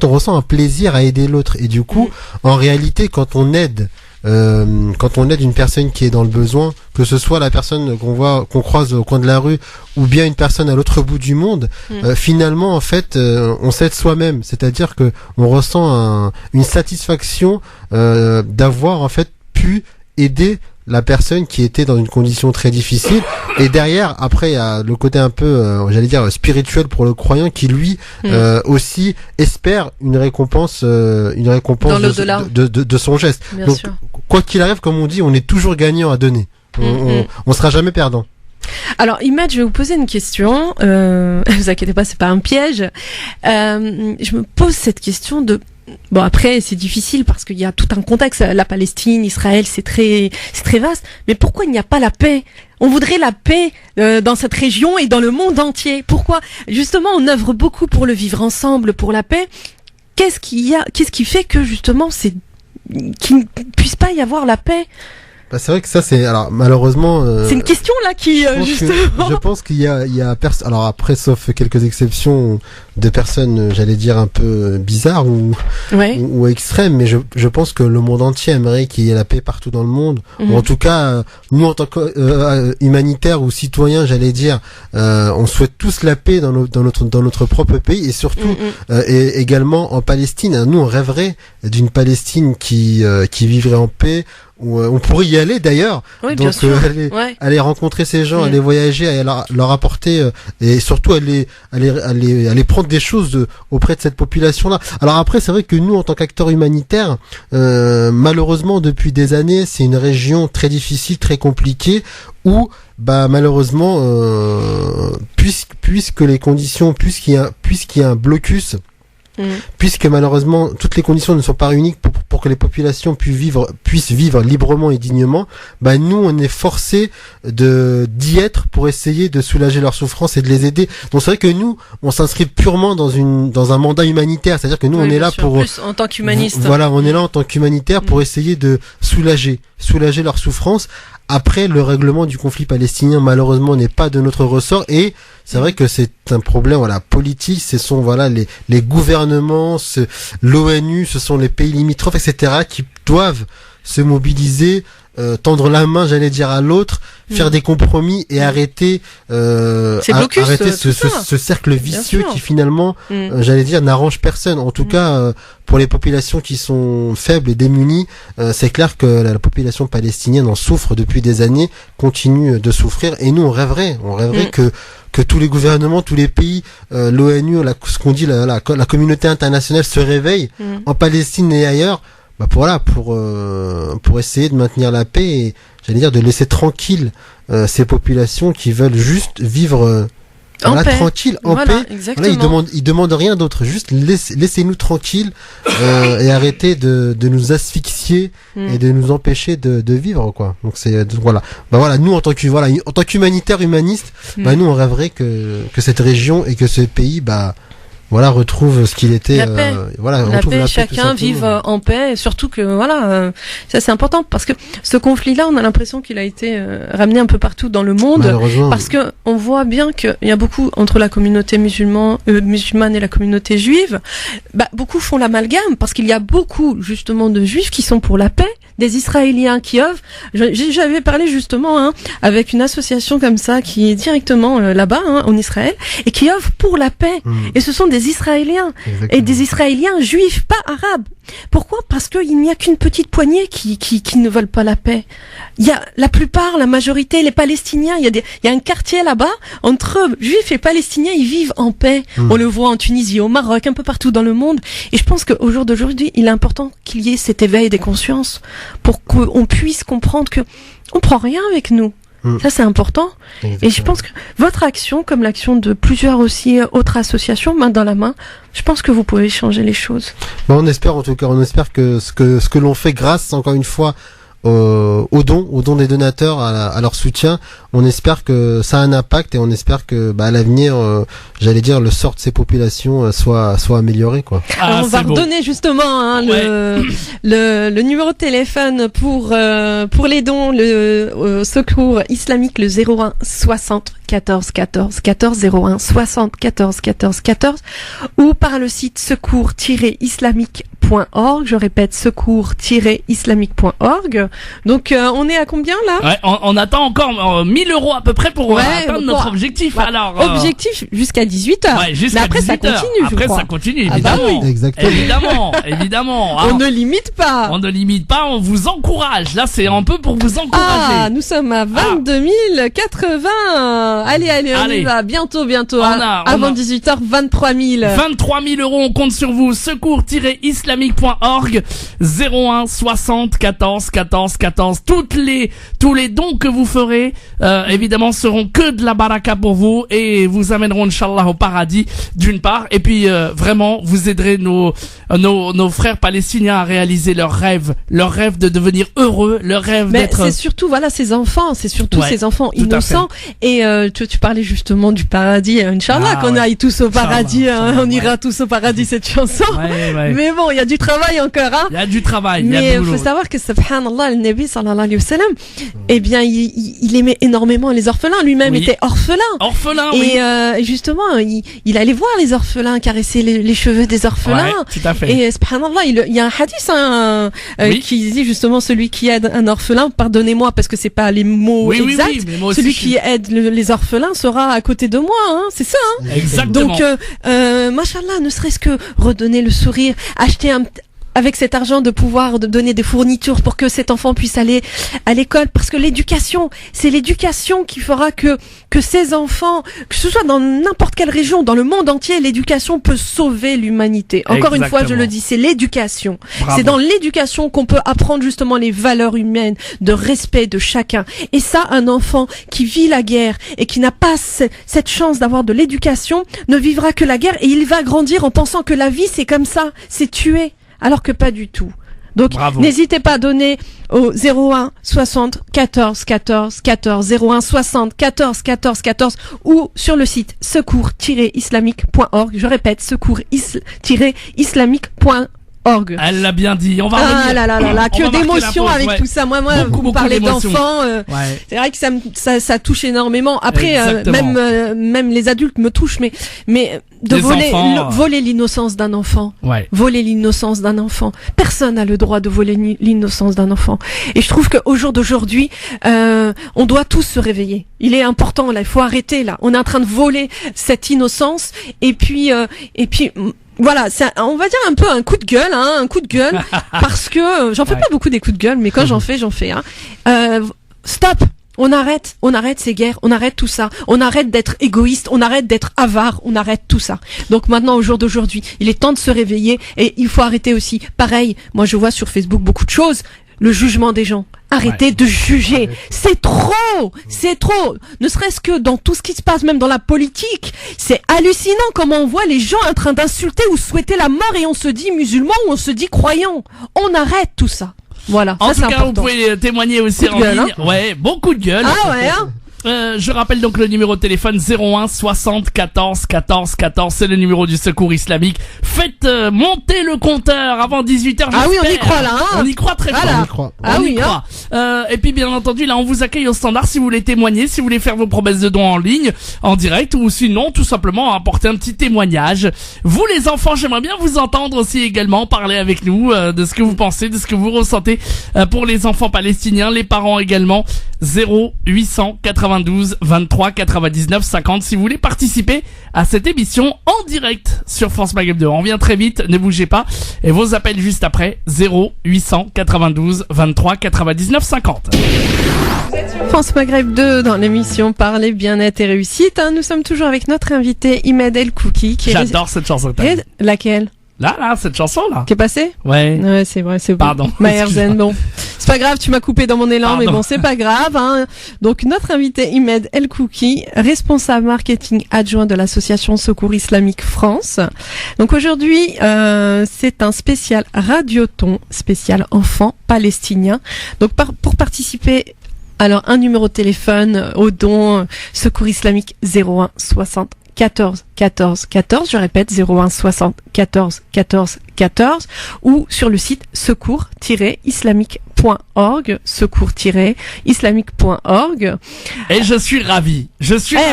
ressent un plaisir à aider l'autre, et du coup en réalité quand on aide une personne qui est dans le besoin, que ce soit la personne qu'on croise au coin de la rue ou bien une personne à l'autre bout du monde, finalement en fait on s'aide soi-même, c'est-à-dire que on ressent une satisfaction d'avoir en fait pu aider la personne qui était dans une condition très difficile. Et derrière, après, il y a le côté un peu, spirituel pour de aussi espère une récompense de son geste. Bien Donc, sûr. Quoi qu'il arrive, comme on dit, on est toujours gagnant à donner. On sera jamais perdant. Alors, Imad, je vais vous poser une question. Vous inquiétez pas, c'est pas un piège. Je me pose cette question de. Bon, après, c'est difficile parce qu'il y a tout un contexte. La Palestine, Israël, c'est très vaste. Mais pourquoi il n'y a pas la paix? On voudrait la paix dans cette région et dans le monde entier. Pourquoi? Justement, on œuvre beaucoup pour le vivre ensemble, pour la paix. Qu'est-ce qui fait que justement, qu'il ne puisse pas y avoir la paix? Bah, c'est vrai que ça, c'est, alors, malheureusement, C'est une question là qui, justement. je pense qu'il y a alors après, sauf quelques exceptions de personnes, j'allais dire un peu bizarres ou extrêmes, mais je pense que le monde entier aimerait qu'il y ait la paix partout dans le monde. Ou en tout cas, nous en tant que humanitaires ou citoyens, j'allais dire, on souhaite tous la paix dans notre propre pays et surtout et également en Palestine. Nous, on rêverait d'une Palestine qui vivrait en paix. On pourrait y aller d'ailleurs, oui, donc aller rencontrer ces gens, aller voyager, aller leur apporter et surtout aller prendre des choses auprès de cette population-là. Alors après, c'est vrai que nous, en tant qu'acteurs humanitaires, malheureusement depuis des années, c'est une région très difficile, très compliquée où malheureusement, puisque les conditions, puisqu'il y a un blocus. Puisque malheureusement toutes les conditions ne sont pas réunies pour que les populations puissent vivre librement et dignement, nous on est forcés d'y être pour essayer de soulager leurs souffrances et de les aider. Donc c'est vrai que nous on s'inscrit purement dans un mandat humanitaire, c'est-à-dire que nous on est là pour plus en tant qu'humaniste. Voilà, on est là en tant qu'humanitaire pour essayer de soulager leurs souffrances. Après, le règlement du conflit palestinien, malheureusement, n'est pas de notre ressort et c'est vrai que c'est un problème, politique. Ce sont, les gouvernements, l'ONU, ce sont les pays limitrophes, etc., qui doivent se mobiliser, tendre la main, j'allais dire, à l'autre, faire des compromis et arrêter ce cercle vicieux qui finalement, j'allais dire, n'arrange personne. En tout cas, pour les populations qui sont faibles et démunies, c'est clair que la population palestinienne en souffre depuis des années, continue de souffrir. Et nous, on rêverait que tous les gouvernements, tous les pays, l'ONU, ce qu'on dit, la communauté internationale se réveille en Palestine et ailleurs. Pour essayer de maintenir la paix et j'allais dire de laisser tranquille ces populations qui veulent juste vivre tranquille, en paix. Ils demandent rien d'autre, juste laissez-nous tranquilles et arrêtez de nous asphyxier et de nous empêcher de vivre quoi. Donc nous en tant qu'humanitaires humanistes, nous on rêverait que cette région et que ce pays retrouve ce qu'il était. La paix. Chacun vive en paix, et surtout que ça c'est important parce que ce conflit-là, on a l'impression qu'il a été ramené un peu partout dans le monde, parce que on voit bien qu'il y a beaucoup entre la communauté musulmane et la communauté juive. Beaucoup font l'amalgame parce qu'il y a beaucoup justement de juifs qui sont pour la paix, des Israéliens qui œuvrent. J'avais parlé justement avec une association comme ça qui est directement là-bas en Israël et qui œuvre pour la paix. Et ce sont des Israéliens. Exactement. Et des Israéliens juifs, pas arabes. Pourquoi ? Parce qu'il n'y a qu'une petite poignée qui ne veulent pas la paix. Il y a la majorité, les Palestiniens, il y a un quartier là-bas, entre juifs et Palestiniens, ils vivent en paix. On le voit en Tunisie, au Maroc, un peu partout dans le monde. Et je pense qu'au jour d'aujourd'hui, il est important qu'il y ait cet éveil des consciences pour qu'on puisse comprendre que on prend rien avec nous. Ça, c'est important. Exactement. Et je pense que votre action, comme l'action de plusieurs aussi autres associations, main dans la main, je pense que vous pouvez changer les choses. On espère en tout cas, que ce que l'on fait grâce, encore une fois, aux dons des donateurs, à leur soutien, on espère que ça a un impact et on espère que à l'avenir, j'allais dire, le sort de ces populations soit amélioré quoi. Alors on va redonner justement le numéro de téléphone pour les dons, le secours islamique, le 01 60 14 14 14 01 60 14 14 14 ou par le site secours-islamique.org. Je répète, secours-islamique.org. Donc on est à combien là? On attend encore 1000 € à peu près pour atteindre notre objectif. Alors objectif jusqu'à 18h. Jusqu'à mais après 18 ça continue. Après ça continue évidemment. Exactement. Évidemment. On ne limite pas. On vous encourage. Là c'est un peu pour vous encourager. Nous sommes à 22 080. Allez, on y va. Bientôt. Avant 18h, 23 000. 23 000 €, on compte sur vous. Secours-islamique.org 01 60 14 14 14. Tous les dons que vous ferez, évidemment, seront que de la baraka pour vous et vous amèneront, Inch'Allah, au paradis, d'une part. Et puis, vraiment, vous aiderez nos frères palestiniens à réaliser leur rêve de devenir heureux, leur rêve d'être... c'est surtout, ces enfants, ces enfants innocents. Et, tu parlais justement du paradis, Inch'Allah, qu'on aille tous au paradis, on ira tous au paradis, cette chanson. Mais bon, il y a du travail encore, hein. Il y a du travail, il y a Mais du boulot. faut savoir que subhanallah, le Nabi sallallahu alayhi wa sallam, eh bien, il aimait énormément les orphelins. Lui-même Oui. était orphelin. Orphelin, oui. Et justement, il allait voir les orphelins, caresser les cheveux des orphelins. Ouais, tout à fait. Et subhanallah, il y a un hadith Oui. qui dit justement celui qui aide un orphelin, pardonnez-moi parce que c'est pas les mots Oui, oui, exacts, oui, mais moi aussi, celui je qui suis- aide les orphelins sera à côté de moi, hein, c'est ça. Hein. Exactement. Donc, machallah, ne serait-ce que redonner le sourire, acheter avec cet argent de pouvoir de donner des fournitures pour que cet enfant puisse aller à l'école, parce que c'est l'éducation qui fera que ces enfants, que ce soit dans n'importe quelle région, dans le monde entier, l'éducation peut sauver l'humanité. Encore une fois, je Exactement. le dis, c'est l'éducation. Bravo. C'est dans l'éducation qu'on peut apprendre justement les valeurs humaines, de respect de chacun. Et ça, un enfant qui vit la guerre et qui n'a pas cette chance d'avoir de l'éducation ne vivra que la guerre, et il va grandir en pensant que la vie c'est comme ça, c'est tuer. Alors que pas du tout. Donc, Bravo. n'hésitez pas à donner au 01 60 14 14 14 01 60 14 14 14 ou sur le site secours-islamique.org. Je répète, secours-islamique.org. Elle l'a bien dit. On va Ah revenir. là là là là, On va que marquer d'émotions la pause, avec ouais. tout ça. Moi, Beaucoup, vous parlez d'émotions. d'enfants. Ouais. C'est vrai que ça touche énormément. Après, Exactement. même les adultes me touchent, mais de Les voler, enfants, voler l'innocence d'un enfant. Ouais. Voler l'innocence d'un enfant. Personne n'a le droit de voler l'innocence d'un enfant. Et je trouve qu'au jour d'aujourd'hui, on doit tous se réveiller. Il est important, là, il faut arrêter, là. On est en train de voler cette innocence. Et puis, voilà, on va dire un peu un coup de gueule, hein, un coup de gueule, parce que j'en fais pas beaucoup des coups de gueule, mais quand j'en fais. Hein. Stop. On arrête ces guerres, on arrête tout ça, on arrête d'être égoïste, on arrête d'être avare, on arrête tout ça. Donc maintenant, au jour d'aujourd'hui, il est temps de se réveiller, et il faut arrêter aussi. Pareil, moi je vois sur Facebook beaucoup de choses, le jugement des gens. Arrêtez de juger. C'est trop. Ne serait-ce que dans tout ce qui se passe, même dans la politique. C'est hallucinant comment on voit les gens en train d'insulter ou souhaiter la mort, et on se dit musulman ou on se dit croyant. On arrête tout ça. Voilà. En ça, tout c'est cas, important. vous pouvez témoigner aussi Coup de en gueule, ligne. Ouais, bon coup de gueule. Ah ouais, hein. Je rappelle donc le numéro de téléphone 01 60 14 14 14, c'est le numéro du Secours Islamique. Faites monter le compteur avant 18h. Ah oui, on y j'espère. croit là, hein. On y croit très Voilà. fort. On y croit. Ah On y oui, hein. croit. Et puis bien entendu, là on vous accueille au standard si vous voulez témoigner, si vous voulez faire vos promesses de dons en ligne, en direct, ou sinon tout simplement apporter un petit témoignage. Vous les enfants, j'aimerais bien vous entendre aussi également, parler avec nous de ce que vous pensez, de ce que vous ressentez pour les enfants palestiniens, les parents également. 0892 23 99 50 si vous voulez participer à cette émission en direct sur France Maghreb 2. On revient très vite, ne bougez pas, et vos appels juste après 0892 23 99 50. France Maghreb 2 dans l'émission Parler bien-être et réussite. Hein, nous sommes toujours avec notre invité Imed El Kouki. J'adore cette chanson. Et laquelle Là, cette chanson là. qui est passée? Ouais. Ouais, c'est vrai, c'est bon. Pardon. Maherzen, bon. C'est pas grave, tu m'as coupé dans mon élan, mais Pardon. bon, c'est pas grave, hein. Donc, notre invité Imed El Kouki, responsable marketing adjoint de l'association Secours Islamique France. Donc, aujourd'hui, c'est un spécial radioton, spécial enfants palestiniens. Donc, pour participer, alors, un numéro de téléphone au don Secours Islamique 01 60 14 14 14, je répète 01 60 14 14 14, ou sur le site secours-islamique.org, secours-islamique.org. Et je suis ravi.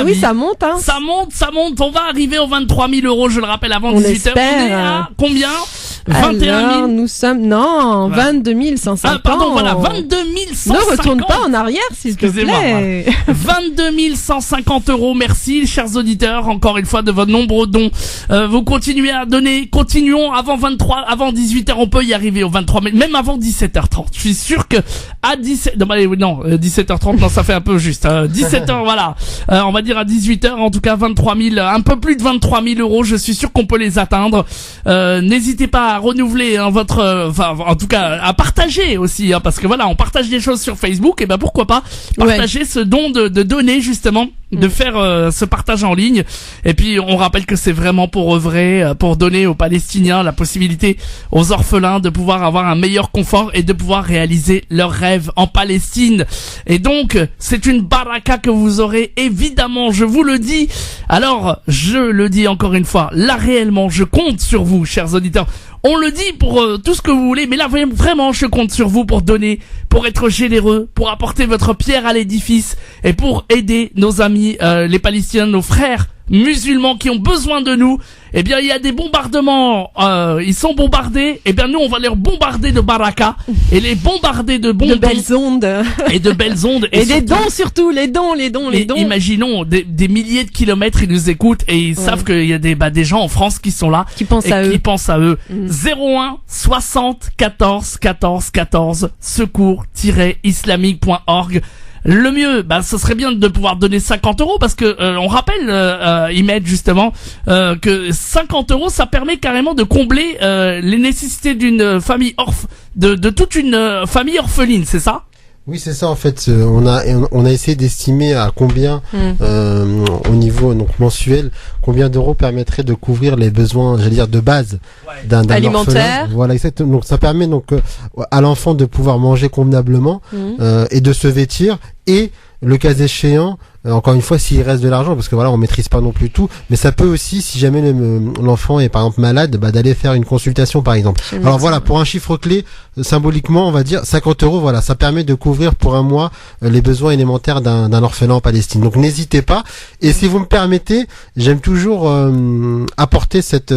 Oui, ça monte, hein. Ça monte. On va arriver aux 23 000 euros, je le rappelle, avant On 18h. espère. On est à combien? 21 000. Alors, nous sommes, non, 22 150. Ah, pardon, voilà, 22 150. Ne retourne pas en arrière, s'il te Excusez-moi, plaît. 22 150 euros. Merci, chers auditeurs, encore une fois, de votre nombreux dons. Vous continuez à donner. Continuons avant 18h, on peut y arriver aux 23 000, même avant 17h30. Je suis sûr que à 17h30, non, ça fait un peu juste. 17h, voilà. On va dire à 18h, en tout cas 23 000, un peu plus de 23 000 euros. Je suis sûr qu'on peut les atteindre. N'hésitez pas à renouveler votre, en tout cas, à partager aussi, hein, parce que voilà, on partage des choses sur Facebook, et ben pourquoi pas partager ce don de donner justement de faire ce partage en ligne. Et puis on rappelle que c'est vraiment pour œuvrer, pour donner aux Palestiniens la possibilité, aux orphelins, de pouvoir avoir un meilleur confort et de pouvoir réaliser leurs rêves en Palestine. Et donc c'est une baraka que vous aurez, évidemment, je vous le dis. Alors je le dis encore une fois, là réellement je compte sur vous, chers auditeurs. On le dit pour tout ce que vous voulez, mais là vraiment je compte sur vous pour donner, pour être généreux, pour apporter votre pierre à l'édifice et pour aider nos amis les Palestiniens, nos frères musulmans qui ont besoin de nous. Eh bien il y a des bombardements, ils sont bombardés, eh bien nous on va les bombarder de baraka et les bombarder de bons de belles ondes et de belles ondes et des dons surtout, les dons. Imaginons des milliers de kilomètres, ils nous écoutent et ils savent qu'il y a des gens en France qui sont là, qui pensent à eux. 01 60 14 14 14 secours-islamique.org. Le mieux, ce serait bien de pouvoir donner 50 € parce que on rappelle, Imed justement, que 50 € ça permet carrément de combler les nécessités d'une famille de toute une famille orpheline, c'est ça? Oui, c'est ça en fait. On a essayé d'estimer à combien, au niveau donc mensuel, combien d'euros permettrait de couvrir les besoins, j'allais dire de base, d'un alimentaire. Orphelin. Voilà, exactement. Donc ça permet donc à l'enfant de pouvoir manger convenablement et de se vêtir, et le cas échéant, encore une fois, s'il reste de l'argent, parce que voilà, on maîtrise pas non plus tout, mais ça peut aussi, si jamais l'enfant est par exemple malade, d'aller faire une consultation par exemple. Alors voilà, pour un chiffre clé, symboliquement, on va dire 50 €, voilà, ça permet de couvrir pour un mois les besoins élémentaires d'un orphelin en Palestine. Donc n'hésitez pas. Et si vous me permettez, j'aime toujours apporter cette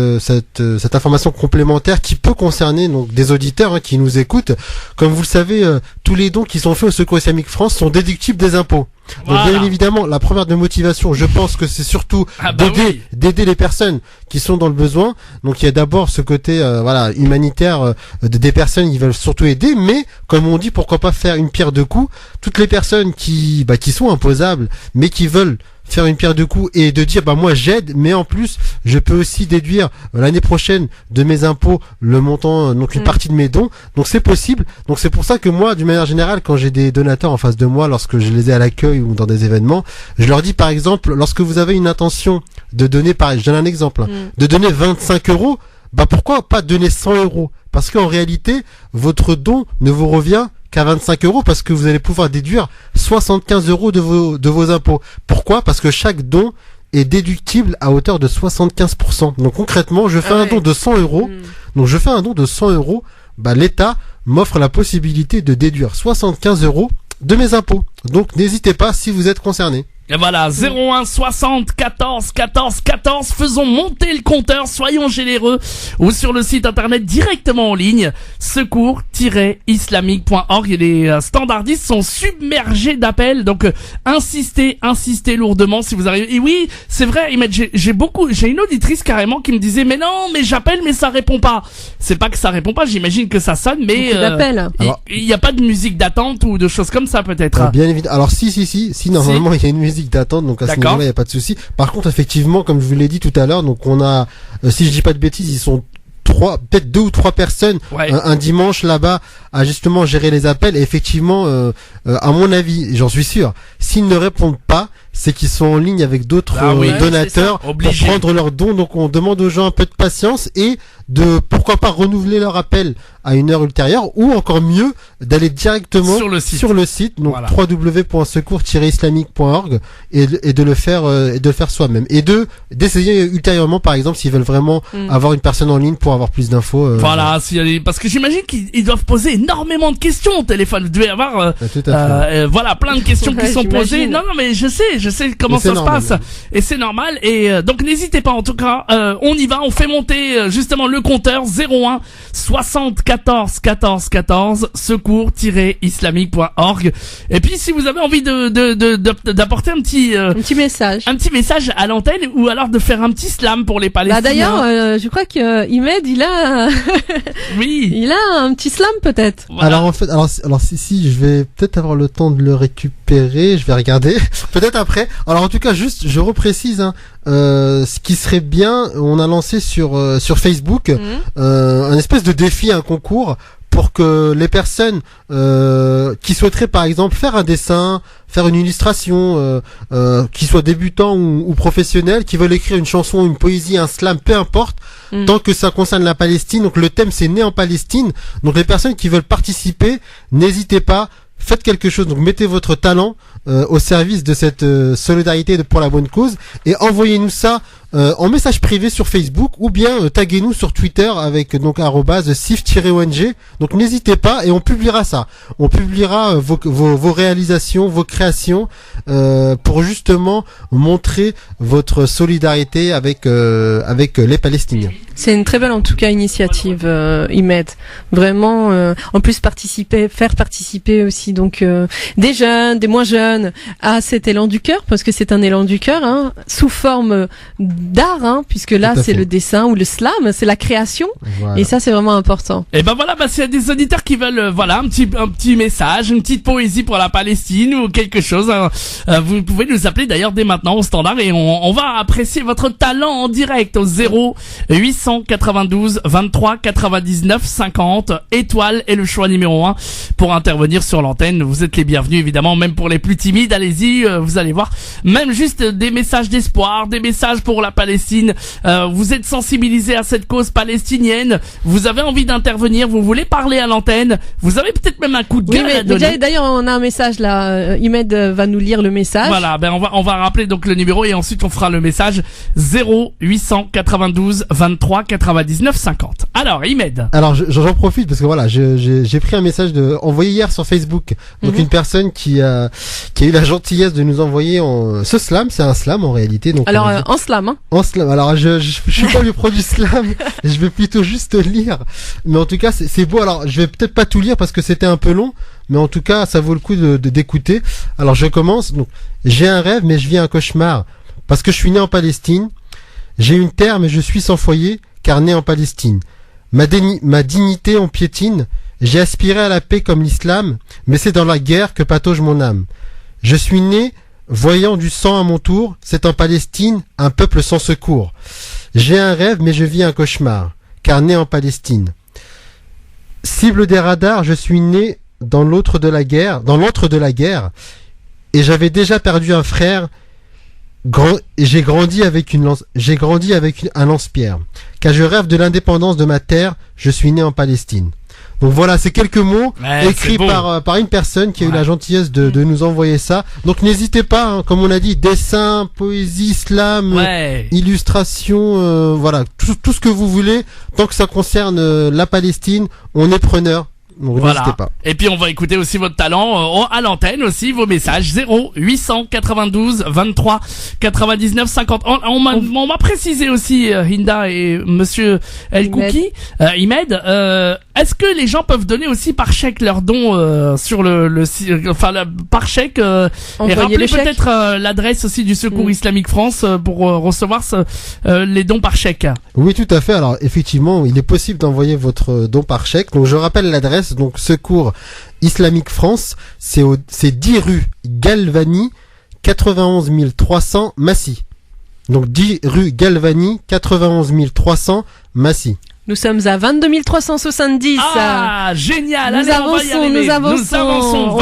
information complémentaire qui peut concerner donc des auditeurs qui nous écoutent. Comme vous le savez, tous les dons qui sont faits au Secours Islamique France sont déductibles des impôts. Donc bien évidemment, la première de motivation, je pense que c'est surtout d'aider les personnes qui sont dans le besoin. Donc il y a d'abord ce côté humanitaire des personnes qui veulent surtout aider, mais comme on dit, pourquoi pas faire une pierre deux coups. Toutes les personnes qui sont imposables, mais qui veulent faire une pierre deux coups et de dire moi j'aide, mais en plus je peux aussi déduire l'année prochaine de mes impôts le montant, donc une partie de mes dons. Donc c'est possible. Donc c'est pour ça que moi, d'une manière générale, quand j'ai des donateurs en face de moi, lorsque je les ai à l'accueil ou dans des événements, je leur dis par exemple, lorsque vous avez une intention de donner, je donne un exemple, de donner 25 €, pourquoi pas donner 100 €? Parce qu'en réalité, votre don ne vous revient qu'à 25 €, parce que vous allez pouvoir déduire 75 € de vos impôts. Pourquoi? Parce que chaque don est déductible à hauteur de 75%. Donc concrètement, je fais un don de 100 €. Donc je fais un don de 100 €. L'État m'offre la possibilité de déduire 75 € de mes impôts. Donc n'hésitez pas si vous êtes concerné. Et voilà, 01 60 14 14 14, faisons monter le compteur, soyons généreux, ou sur le site internet directement en ligne, secours-islamique.org, et les standardistes sont submergés d'appels, donc insistez lourdement si vous arrivez. Et oui, c'est vrai, j'ai une auditrice carrément qui me disait mais j'appelle mais ça répond pas. C'est pas que ça répond pas, j'imagine que ça sonne, mais il y a pas de musique d'attente ou de choses comme ça peut-être. Bien évidemment. Alors si normalement il y a une musique d'attente, donc à ce niveau-là il n'y a pas de souci. Par contre, effectivement, comme je vous l'ai dit tout à l'heure, donc on a, si je dis pas de bêtises, ils sont peut-être 2 ou 3 personnes un dimanche là-bas à justement gérer les appels. Et effectivement, à mon avis, j'en suis sûr, s'ils ne répondent pas, c'est qu'ils sont en ligne avec d'autres donateurs pour prendre leurs dons. Donc on demande aux gens un peu de patience et de pourquoi pas renouveler leur appel à une heure ultérieure, ou encore mieux d'aller directement sur le site donc www.secours-islamique.org et de le faire soi-même, et d'essayer ultérieurement, par exemple, s'ils veulent vraiment avoir une personne en ligne pour avoir plus d'infos. Parce que j'imagine qu'ils doivent poser énormément de questions au téléphone. Vous devez avoir plein de questions qui sont posées. Non mais je sais comment ça se passe, et c'est normal. Et donc n'hésitez pas, en tout cas, on y va, on fait monter justement le compteur. 01 60 14 14 14 secours-islamique.org. Et puis si vous avez envie d'apporter un petit message à l'antenne, ou alors de faire un petit slam pour les Palestiniens. D'ailleurs, je crois que Imed il a il a un petit slam peut-être. Voilà. Alors en fait, alors si je vais peut-être avoir le temps de le récupérer, je vais regarder peut-être après. Alors en tout cas, juste je reprécise ce qui serait bien, on a lancé sur Facebook un espèce de défi, un concours pour que les personnes qui souhaiteraient par exemple faire un dessin, faire une illustration, qui soient débutants ou professionnels, qui veulent écrire une chanson, une poésie, un slam, peu importe, tant que ça concerne la Palestine. Donc le thème c'est né en Palestine. Donc les personnes qui veulent participer, n'hésitez pas, faites quelque chose. Donc mettez votre talent au service de cette solidarité pour la bonne cause et envoyez-nous ça en message privé sur Facebook ou bien taguez-nous sur Twitter avec donc @sif-ong. Donc n'hésitez pas et on publiera ça. On publiera vos réalisations, vos créations pour justement montrer votre solidarité avec les Palestiniens. C'est une très belle en tout cas initiative, Imed. Vraiment, en plus faire participer aussi donc des jeunes, des moins jeunes à cet élan du cœur, parce que c'est un élan du cœur, hein, sous forme d'art, hein, puisque là c'est le dessin ou le slam, c'est la création, voilà. Et ça c'est vraiment important. Et ben voilà, s'il y a des auditeurs qui veulent, voilà, un petit message, une petite poésie pour la Palestine ou quelque chose, vous pouvez nous appeler d'ailleurs dès maintenant au standard et on va apprécier votre talent en direct au 0892 23 99 50 étoile est le choix numéro 1 pour intervenir sur l'antenne. Vous êtes les bienvenus évidemment, même pour les plus timides, allez-y, vous allez voir, même juste des messages d'espoir, des messages pour la Palestine, vous êtes sensibilisés à cette cause palestinienne, vous avez envie d'intervenir, vous voulez parler à l'antenne, vous avez peut-être même un coup de gueule à donner. D'ailleurs on a un message là, Imed va nous lire le message. Voilà, on va rappeler donc le numéro et ensuite on fera le message 0892 23 99 50. Alors Imed. Alors j'en profite parce que voilà, j'ai pris un message envoyé hier sur Facebook. Donc une personne qui a eu la gentillesse de nous envoyer ce slam, c'est un slam en réalité. Donc alors en slam, hein. En slam. Alors je suis pas le produit slam, je vais plutôt juste lire. Mais en tout cas c'est beau. Alors je vais peut-être pas tout lire parce que c'était un peu long, mais en tout cas ça vaut le coup d'écouter. Alors je commence. Donc j'ai un rêve mais je vis un cauchemar parce que je suis né en Palestine. J'ai une terre mais je suis sans foyer car né en Palestine. Ma dignité on piétine. J'ai aspiré à la paix comme l'islam, mais c'est dans la guerre que patauge mon âme. Je suis né, voyant du sang à mon tour, c'est en Palestine, un peuple sans secours. J'ai un rêve, mais je vis un cauchemar, car né en Palestine. Cible des radars, je suis né dans l'antre de la guerre, et j'avais déjà perdu un frère. J'ai grandi avec un lance-pierre, car je rêve de l'indépendance de ma terre. Je suis né en Palestine. Donc voilà, c'est quelques mots écrits par une personne qui a eu la gentillesse de nous envoyer ça. Donc n'hésitez pas, hein, comme on a dit, dessin, poésie, slam, illustration, voilà, tout ce que vous voulez, tant que ça concerne la Palestine, on est preneur. Donc n'hésitez pas. Et puis on va écouter aussi votre talent à l'antenne aussi, vos messages 0892 23 99 50. On m'a précisé aussi Hinda et Monsieur El Kouki, Imed, est-ce que les gens peuvent donner aussi par chèque leurs dons sur par chèque et rappeler peut-être l'adresse aussi du Secours Islamique France pour recevoir les dons par chèque. Oui, tout à fait. Alors effectivement, il est possible d'envoyer votre don par chèque. Donc je rappelle l'adresse. Donc Secours Islamique France, c'est 10 rue Galvani, 91 300 Massy. Donc 10 rue Galvani, 91 300 Massy. Nous sommes à 22 370. Ah, génial. Nous avançons.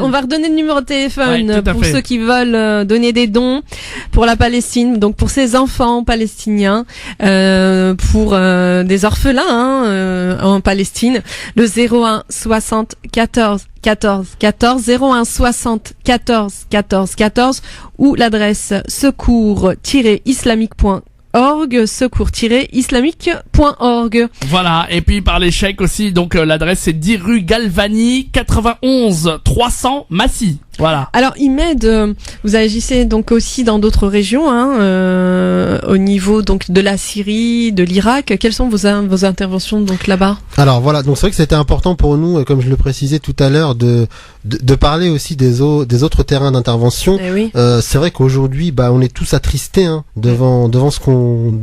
On va redonner le numéro de téléphone pour ceux qui veulent donner des dons pour la Palestine, donc pour ces enfants palestiniens, pour des orphelins en Palestine. Le 01 60 14 14 14 01 60 14 14 14 ou l'adresse secours-islamique.org, secours-islamique.org. Voilà, et puis par les chèques aussi, donc l'adresse c'est 10 rue Galvani, 91 300 Massy. Voilà. Alors Imed, vous agissez donc aussi dans d'autres régions, au niveau donc de la Syrie, de l'Irak. Quelles sont vos interventions donc là-bas? Alors voilà, donc c'est vrai que c'était important pour nous, comme je le précisais tout à l'heure, de parler aussi des autres terrains d'intervention. Oui. C'est vrai qu'aujourd'hui, on est tous attristés devant ce qu'on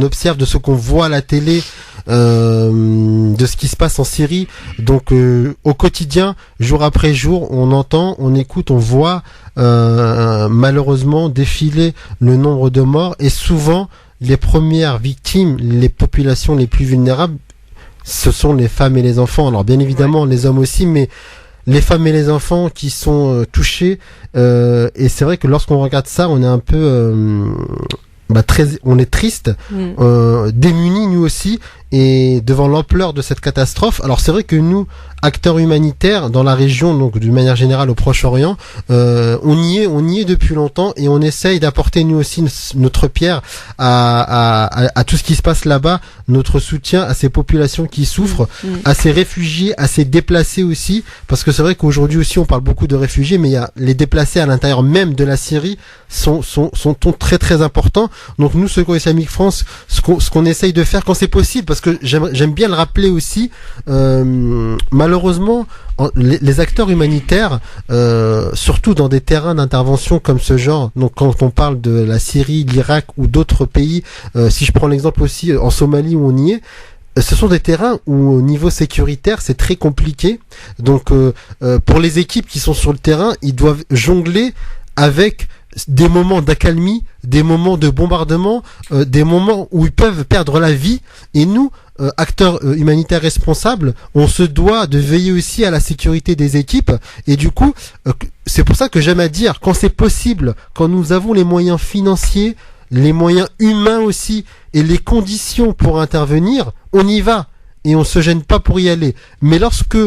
observe, de ce qu'on voit à la télé, de ce qui se passe en Syrie. Donc au quotidien, jour après jour, on entend, on écoute, on voit malheureusement défiler le nombre de morts, et souvent les premières victimes, les populations les plus vulnérables, ce sont les femmes et les enfants. Alors bien évidemment les hommes aussi, mais les femmes et les enfants qui sont touchés. Et c'est vrai que lorsqu'on regarde ça, on est un peu on est triste, démunis nous aussi, et devant l'ampleur de cette catastrophe. Alors c'est vrai que nous, acteurs humanitaires dans la région, donc d'une manière générale au Proche-Orient, on y est depuis longtemps, et on essaye d'apporter nous aussi notre pierre à tout ce qui se passe là-bas, notre soutien à ces populations qui souffrent, à ces réfugiés, à ces déplacés aussi, parce que c'est vrai qu'aujourd'hui aussi on parle beaucoup de réfugiés, mais il y a les déplacés à l'intérieur même de la Syrie sont très très importants. Donc nous, Secours Islamique France, ce qu'on essaye de faire quand c'est possible, parce que j'aime bien le rappeler aussi, malheureusement, les acteurs humanitaires, surtout dans des terrains d'intervention comme ce genre, donc quand on parle de la Syrie, l'Irak ou d'autres pays, si je prends l'exemple aussi en Somalie où on y est, ce sont des terrains où au niveau sécuritaire c'est très compliqué. Donc pour les équipes qui sont sur le terrain, ils doivent jongler avec des moments d'accalmie, des moments de bombardement, des moments où ils peuvent perdre la vie. Et nous, acteurs humanitaires responsables, on se doit de veiller aussi à la sécurité des équipes. Et du coup, c'est pour ça que j'aime à dire, quand c'est possible, quand nous avons les moyens financiers, les moyens humains aussi, et les conditions pour intervenir, on y va. Et on se gêne pas pour y aller. Mais lorsque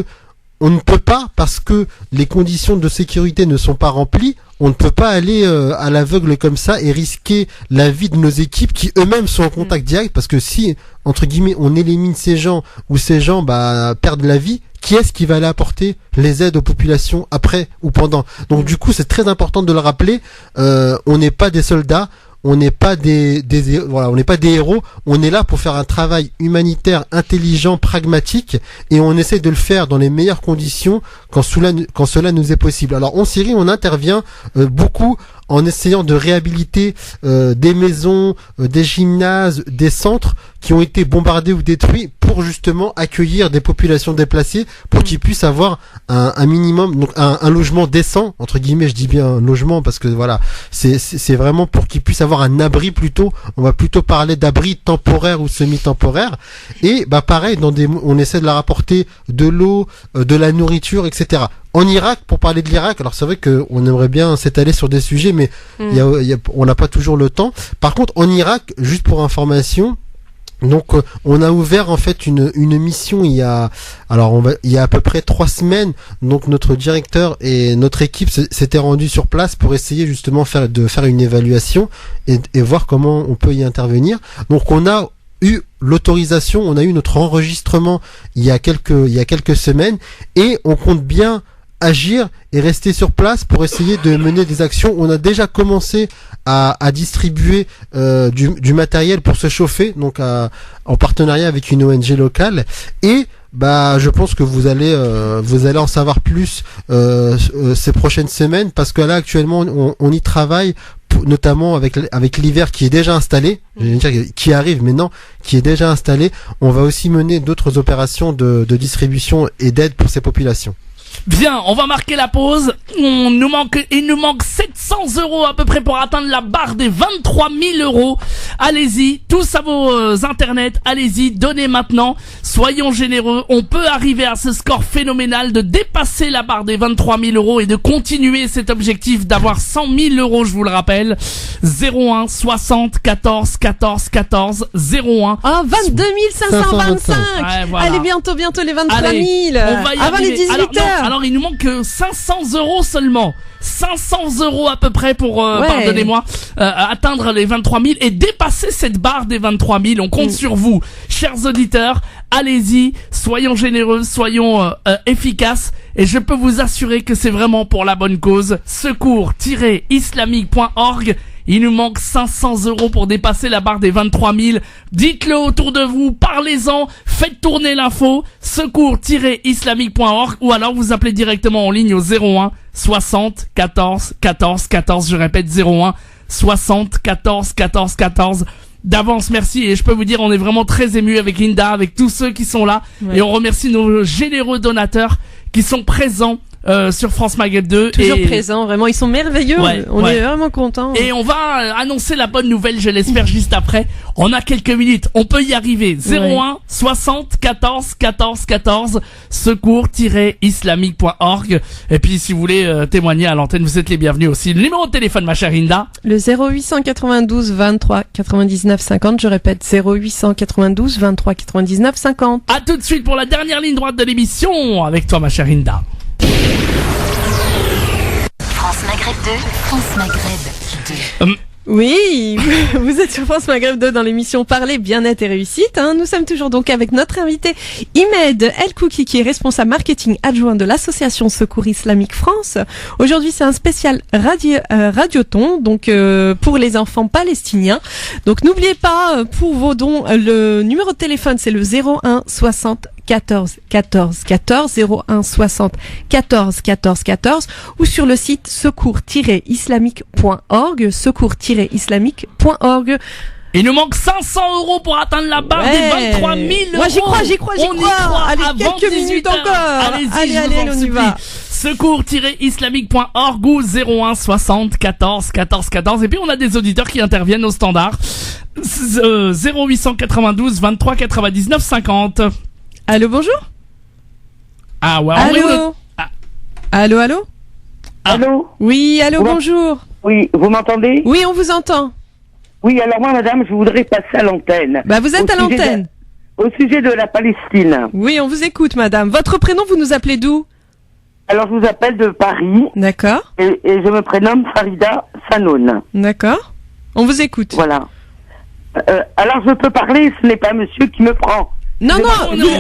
on ne peut pas, parce que les conditions de sécurité ne sont pas remplies, on ne peut pas aller à l'aveugle comme ça et risquer la vie de nos équipes qui eux-mêmes sont en contact direct, parce que si, entre guillemets, on élimine ces gens ou ces gens perdent la vie, qui est-ce qui va aller apporter les aides aux populations après ou pendant? Donc du coup, c'est très important de le rappeler, on n'est pas des soldats, on n'est pas on n'est pas des héros, on est là pour faire un travail humanitaire intelligent, pragmatique, et on essaie de le faire dans les meilleures conditions quand cela nous est possible. Alors en Syrie, on intervient beaucoup en essayant de réhabiliter des maisons, des gymnases, des centres qui ont été bombardés ou détruits pour justement accueillir des populations déplacées, pour qu'ils puissent avoir un minimum, donc un logement décent, entre guillemets, je dis bien un logement parce que voilà, c'est vraiment pour qu'ils puissent avoir un abri plutôt, on va plutôt parler d'abri temporaire ou semi-temporaire. Et pareil, on essaie de leur apporter de l'eau, de la nourriture, etc. En Irak, pour parler de l'Irak, alors c'est vrai qu'on aimerait bien s'étaler sur des sujets, mais on n'a pas toujours le temps. Par contre, en Irak, juste pour information, donc on a ouvert en fait une mission il y a à peu près 3 semaines. Donc notre directeur et notre équipe s'étaient rendus sur place pour essayer justement de faire une évaluation et voir comment on peut y intervenir. Donc on a eu l'autorisation, on a eu notre enregistrement il y a quelques semaines, et on compte bien agir et rester sur place pour essayer de mener des actions. On a déjà commencé à distribuer du matériel pour se chauffer, donc en partenariat avec une ONG locale, et je pense que vous allez en savoir plus ces prochaines semaines, parce que là actuellement on y travaille, notamment avec l'hiver qui est déjà installé, qui arrive maintenant, qui est déjà installé. On va aussi mener d'autres opérations de distribution et d'aide pour ces populations. Bien, on va marquer la pause. Il nous manque 700 € à peu près pour atteindre la barre des 23 000 €. Allez-y, tous à vos internets, allez-y, donnez maintenant. Soyons généreux, on peut arriver à ce score phénoménal de dépasser la barre des 23 000 € et de continuer cet objectif d'avoir 100 000 €, je vous le rappelle. 01 60 14 14 14 01. Ah, 22 525. Ouais, voilà. Allez, bientôt les 23 000. Allez, on va y avant arriver. les 18 heures. Alors il nous manque 500 € seulement. 500 € à peu près pour, pardonnez-moi, atteindre les 23 000 et dépasser cette barre des 23 000. On compte sur vous, chers auditeurs. Allez-y, soyons généreux, soyons efficaces. Et je peux vous assurer que c'est vraiment pour la bonne cause. Secours-islamique.org. Il nous manque 500 € pour dépasser la barre des 23 000. Dites-le autour de vous, parlez-en, faites tourner l'info, secours-islamique.org, ou alors vous appelez directement en ligne au 01 60 14 14 14. Je répète, 01 60 14 14 14. D'avance, merci, et je peux vous dire, on est vraiment très ému avec Linda, avec tous ceux qui sont là, et on remercie nos généreux donateurs qui sont présents sur France Maghreb 2. Toujours présent, vraiment, ils sont merveilleux. Ouais, on ouais. est vraiment contents. Et on va annoncer la bonne nouvelle, je l'espère, juste après. On a quelques minutes, on peut y arriver. 01 60 14 14 14, secours-islamique.org. Et puis si vous voulez témoigner à l'antenne, vous êtes les bienvenus aussi. Le numéro de téléphone, ma chère Inda. Le 0892 23 99 50, je répète, 0892 23 99 50. À tout de suite pour la dernière ligne droite de l'émission, avec toi ma chère Inda. France Maghreb 2, France Maghreb 2. Oui, vous êtes sur France Maghreb 2 dans l'émission Parler, Bien-être et Réussite. Nous sommes toujours donc avec notre invité Imed El Kouki, qui est responsable marketing adjoint de l'association Secours Islamique France. Aujourd'hui, c'est un spécial radioton, donc pour les enfants palestiniens. Donc n'oubliez pas, pour vos dons, le numéro de téléphone, c'est le 01 60 14 14 14, 01 60 14 14 14, ou sur le site secours-islamique.org, secours-islamique.org. Il nous manque 500 € pour atteindre la barre des 23 000 €. Moi j'y crois. On y croit. Allez, Avant quelques 18 minutes heures. encore. Allez-y, Allez, on y va. Secours-islamique.org ou 01 60 14 14 14. Et puis on a des auditeurs qui interviennent au standard. 0892 23 99 50. Allô, bonjour. Ah ouais. Allô. Allô. Ah. Allô? Oui, allô, Vous bonjour. Oui, vous m'entendez? Oui, on vous entend. Oui, alors moi, madame, je voudrais passer à l'antenne. Bah, vous êtes Au à sujet l'antenne. Au sujet de la Palestine. Oui, on vous écoute, madame. Votre prénom, vous nous appelez d'où? Alors, je vous appelle de Paris D'accord, et je me prénomme Farida Sanoun. d'accord. On vous écoute. Voilà. Alors, je peux parler, ce n'est pas monsieur qui me prend. Non, Non,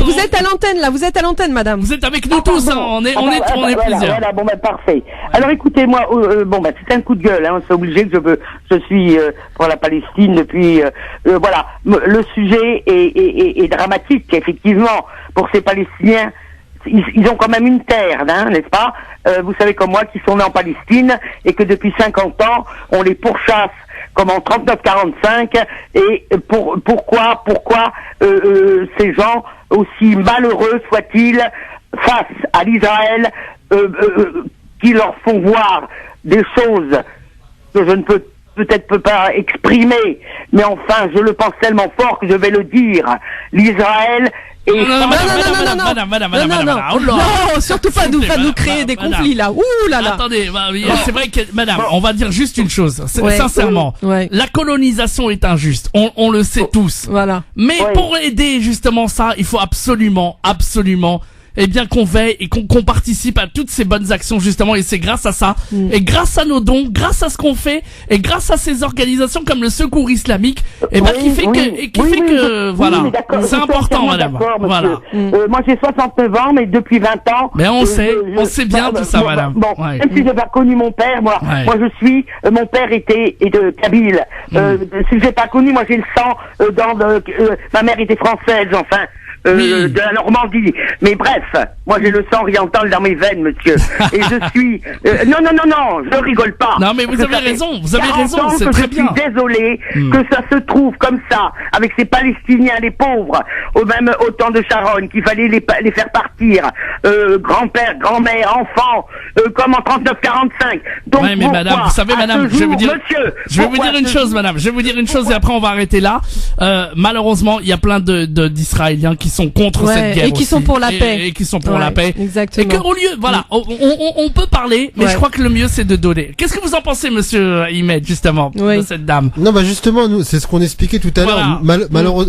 vous êtes à l'antenne, là. Vous êtes à l'antenne, madame. Vous êtes avec nous tous, hein. On est Voilà, plusieurs. voilà, bon, ben, parfait. Alors, écoutez, moi, c'est un coup de gueule, hein. C'est obligé que je suis pour la Palestine depuis, voilà. Le sujet est dramatique, effectivement, pour ces Palestiniens. Ils ont quand même une terre, hein, n'est-ce pas? Vous savez comme moi, qui sont nés en Palestine et que depuis 50 ans, on les pourchasse comme en 39-45. Et pourquoi ces gens, aussi malheureux soient-ils, face à l'Israël, qui leur font voir des choses que je ne peux peut-être pas exprimer, mais enfin, je le pense tellement fort que je vais le dire. L'Israël est... Madame. Oh là. Non, surtout pas nous créer des conflits, là. Ouh là là. Attendez, c'est vrai que, madame, on va dire juste une chose. Ouais. Sincèrement. Ouais. La colonisation est injuste. On le sait tous. Voilà. Mais Ouais. pour aider justement ça, il faut absolument, eh bien qu'on veille et qu'on participe à toutes ces bonnes actions justement, et c'est grâce à ça, et grâce à nos dons, grâce à ce qu'on fait, et grâce à ces organisations comme le Secours Islamique, et ben qui fait que voilà, mais d'accord, c'est je suis important, entièrement madame. d'accord, Voilà. monsieur. Moi j'ai 69 ans, mais depuis 20 ans. Mais on sait bien tout ça, madame. Bon, Ouais. même si j'ai pas connu mon père, moi je suis, mon père est de Kabyle. Si j'ai pas connu, moi j'ai le sang ma mère était française, enfin. De la Normandie. Mais bref, moi j'ai le sang oriental dans mes veines, monsieur. Et je suis... non, je rigole pas. Non, mais vous avez raison, c'est 40 ans très que bien. Je suis désolé que ça se trouve comme ça, avec ces Palestiniens, les pauvres, même au temps de Sharon, qu'il fallait les faire partir, grand-père, grand-mère, enfants, comme en 39-45. Donc, ouais, mais madame, vous savez, madame, je vais vous dire une chose, madame. Je vais vous dire une chose et après on va arrêter là. Malheureusement, il y a plein d'Israéliens qui sont contre cette guerre et qui aussi. sont pour la paix. Et qui sont pour la paix. Exactement. Et qu'au lieu, voilà, on peut parler, mais je crois que le mieux c'est de donner. Qu'est-ce que vous en pensez, monsieur Imed, justement, de cette dame? Non, bah justement, nous, c'est ce qu'on expliquait tout à l'heure.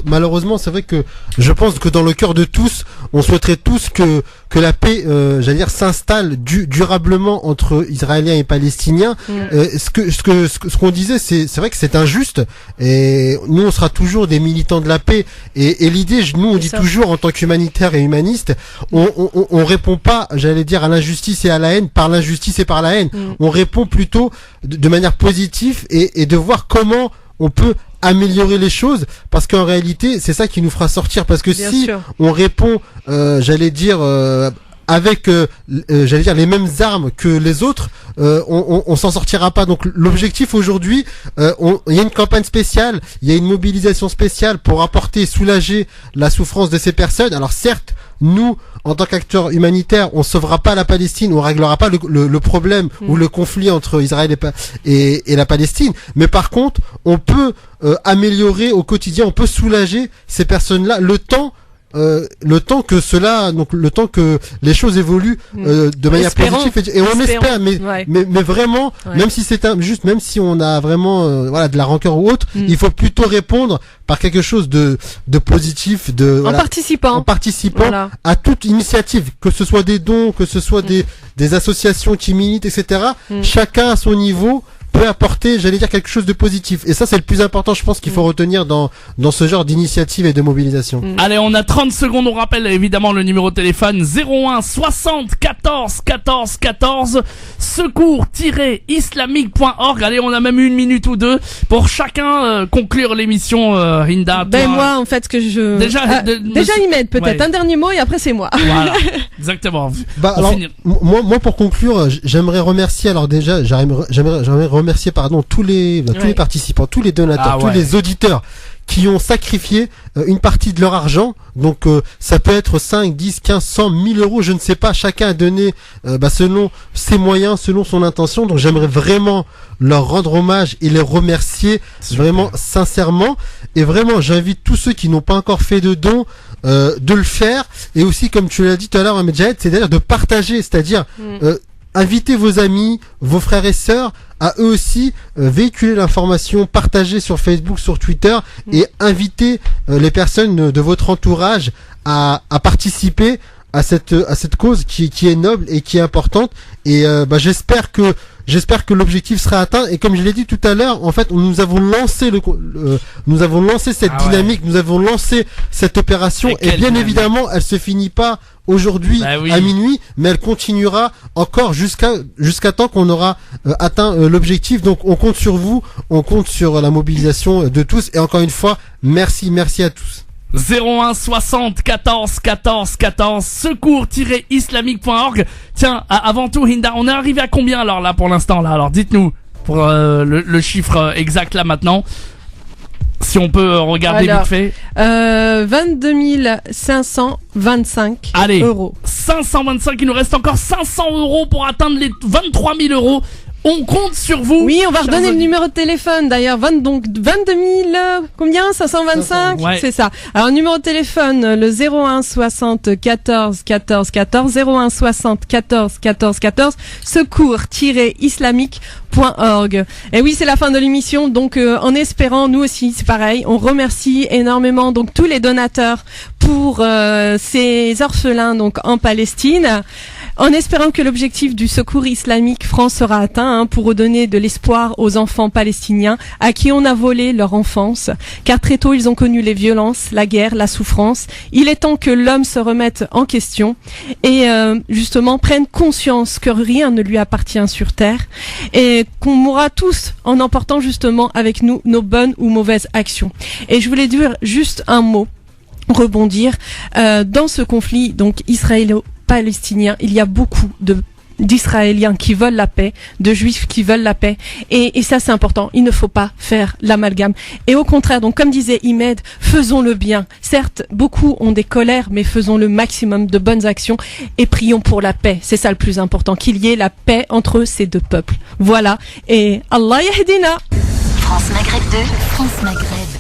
Malheureusement, c'est vrai que je pense que dans le cœur de tous, on souhaiterait tous que la paix, j'allais dire, s'installe durablement entre Israéliens et Palestiniens. Ce qu'on disait, c'est vrai que c'est injuste. Et nous, on sera toujours des militants de la paix. Et l'idée, nous, on dit toujours en tant qu'humanitaire et humaniste, on répond pas, j'allais dire, à l'injustice et à la haine par l'injustice et par la haine. On répond plutôt de manière positive et de voir comment on peut améliorer les choses, parce qu'en réalité c'est ça qui nous fera sortir, parce que si on répond j'allais dire avec, j'allais dire, les mêmes armes que les autres, on s'en sortira pas. Donc l'objectif aujourd'hui, il y a une campagne spéciale, il y a une mobilisation spéciale pour apporter, soulager la souffrance de ces personnes. Alors certes, nous, en tant qu'acteurs humanitaires, on sauvera pas la Palestine, on réglera pas le problème ou le conflit entre Israël et la Palestine. Mais par contre, on peut améliorer au quotidien, on peut soulager ces personnes-là le temps que les choses évoluent de manière positive, et on espère, mais vraiment, même si c'est même si on a vraiment de la rancœur ou autre, il faut plutôt répondre par quelque chose de positif, en participant à toute initiative, que ce soit des dons, que ce soit des associations qui militent, etc. Chacun à son niveau peut apporter, j'allais dire, quelque chose de positif. Et ça, c'est le plus important, je pense, qu'il faut retenir dans ce genre d'initiative et de mobilisation. Allez, on a 30 secondes. On rappelle évidemment le numéro de téléphone 01 60 14 14 14, secours-islamique.org. Allez, on a même 1 minute ou 2 pour chacun conclure l'émission. Hinda, moi, en fait, que je... Déjà, Imed, peut-être. Un dernier mot et après, c'est moi. Voilà, exactement. Alors, moi, pour conclure, j'aimerais remercier, alors déjà, j'aimerais remercier tous les participants, tous les donateurs, tous les auditeurs qui ont sacrifié une partie de leur argent. Donc ça peut être 5, 10, 15, 100, 1000 euros, je ne sais pas, chacun a donné selon ses moyens, selon son intention. Donc j'aimerais vraiment leur rendre hommage et les remercier vraiment sincèrement. Et vraiment, j'invite tous ceux qui n'ont pas encore fait de dons de le faire. Et aussi, comme tu l'as dit tout à l'heure, Ahmed Jahed, c'est-à-dire de partager, c'est-à-dire invitez vos amis, vos frères et sœurs à eux aussi véhiculer l'information, partager sur Facebook, sur Twitter, et inviter les personnes de votre entourage à participer à cette cause qui est noble et qui est importante. Et j'espère que l'objectif sera atteint. Et comme je l'ai dit tout à l'heure, en fait, nous avons lancé cette dynamique, nous avons lancé cette opération, et bien évidemment, elle se finit pas aujourd'hui à minuit, mais elle continuera encore jusqu'à temps qu'on aura atteint l'objectif. Donc on compte sur vous, on compte sur la mobilisation de tous, et encore une fois, merci à tous. 01 60 14 14 14, secours-islamique.org. Tiens, avant tout, Hinda, on est arrivé à combien alors là pour l'instant là? Alors dites-nous pour le chiffre exact là maintenant, si on peut regarder vite fait. 22 525 euros. 525, il nous reste encore 500 euros pour atteindre les 23 000 euros. On compte sur vous. Oui, on va redonner le numéro de téléphone d'ailleurs. 22 000, combien? 525? Ouais. C'est ça. Alors, numéro de téléphone, le 01 60 14 14 14, 01 60 14 14 14, secours-islamique.org. Et oui, c'est la fin de l'émission. Donc, en espérant, nous aussi, c'est pareil. On remercie énormément, donc, tous les donateurs pour, ces orphelins, donc, en Palestine. En espérant que l'objectif du Secours Islamique France sera atteint, pour redonner de l'espoir aux enfants palestiniens à qui on a volé leur enfance, car très tôt ils ont connu les violences, la guerre, la souffrance. Il est temps que l'homme se remette en question et justement prenne conscience que rien ne lui appartient sur terre, et qu'on mourra tous en emportant justement avec nous nos bonnes ou mauvaises actions. Et je voulais dire juste un mot, rebondir dans ce conflit donc israélo-palestinien, il y a beaucoup d'Israéliens qui veulent la paix, de Juifs qui veulent la paix, et ça c'est important. Il ne faut pas faire l'amalgame. Et au contraire, donc comme disait Imed, faisons le bien. Certes, beaucoup ont des colères, mais faisons le maximum de bonnes actions et prions pour la paix. C'est ça le plus important, qu'il y ait la paix entre ces deux peuples. Voilà. Et Allah yahdina. France Maghreb 2, France Maghreb.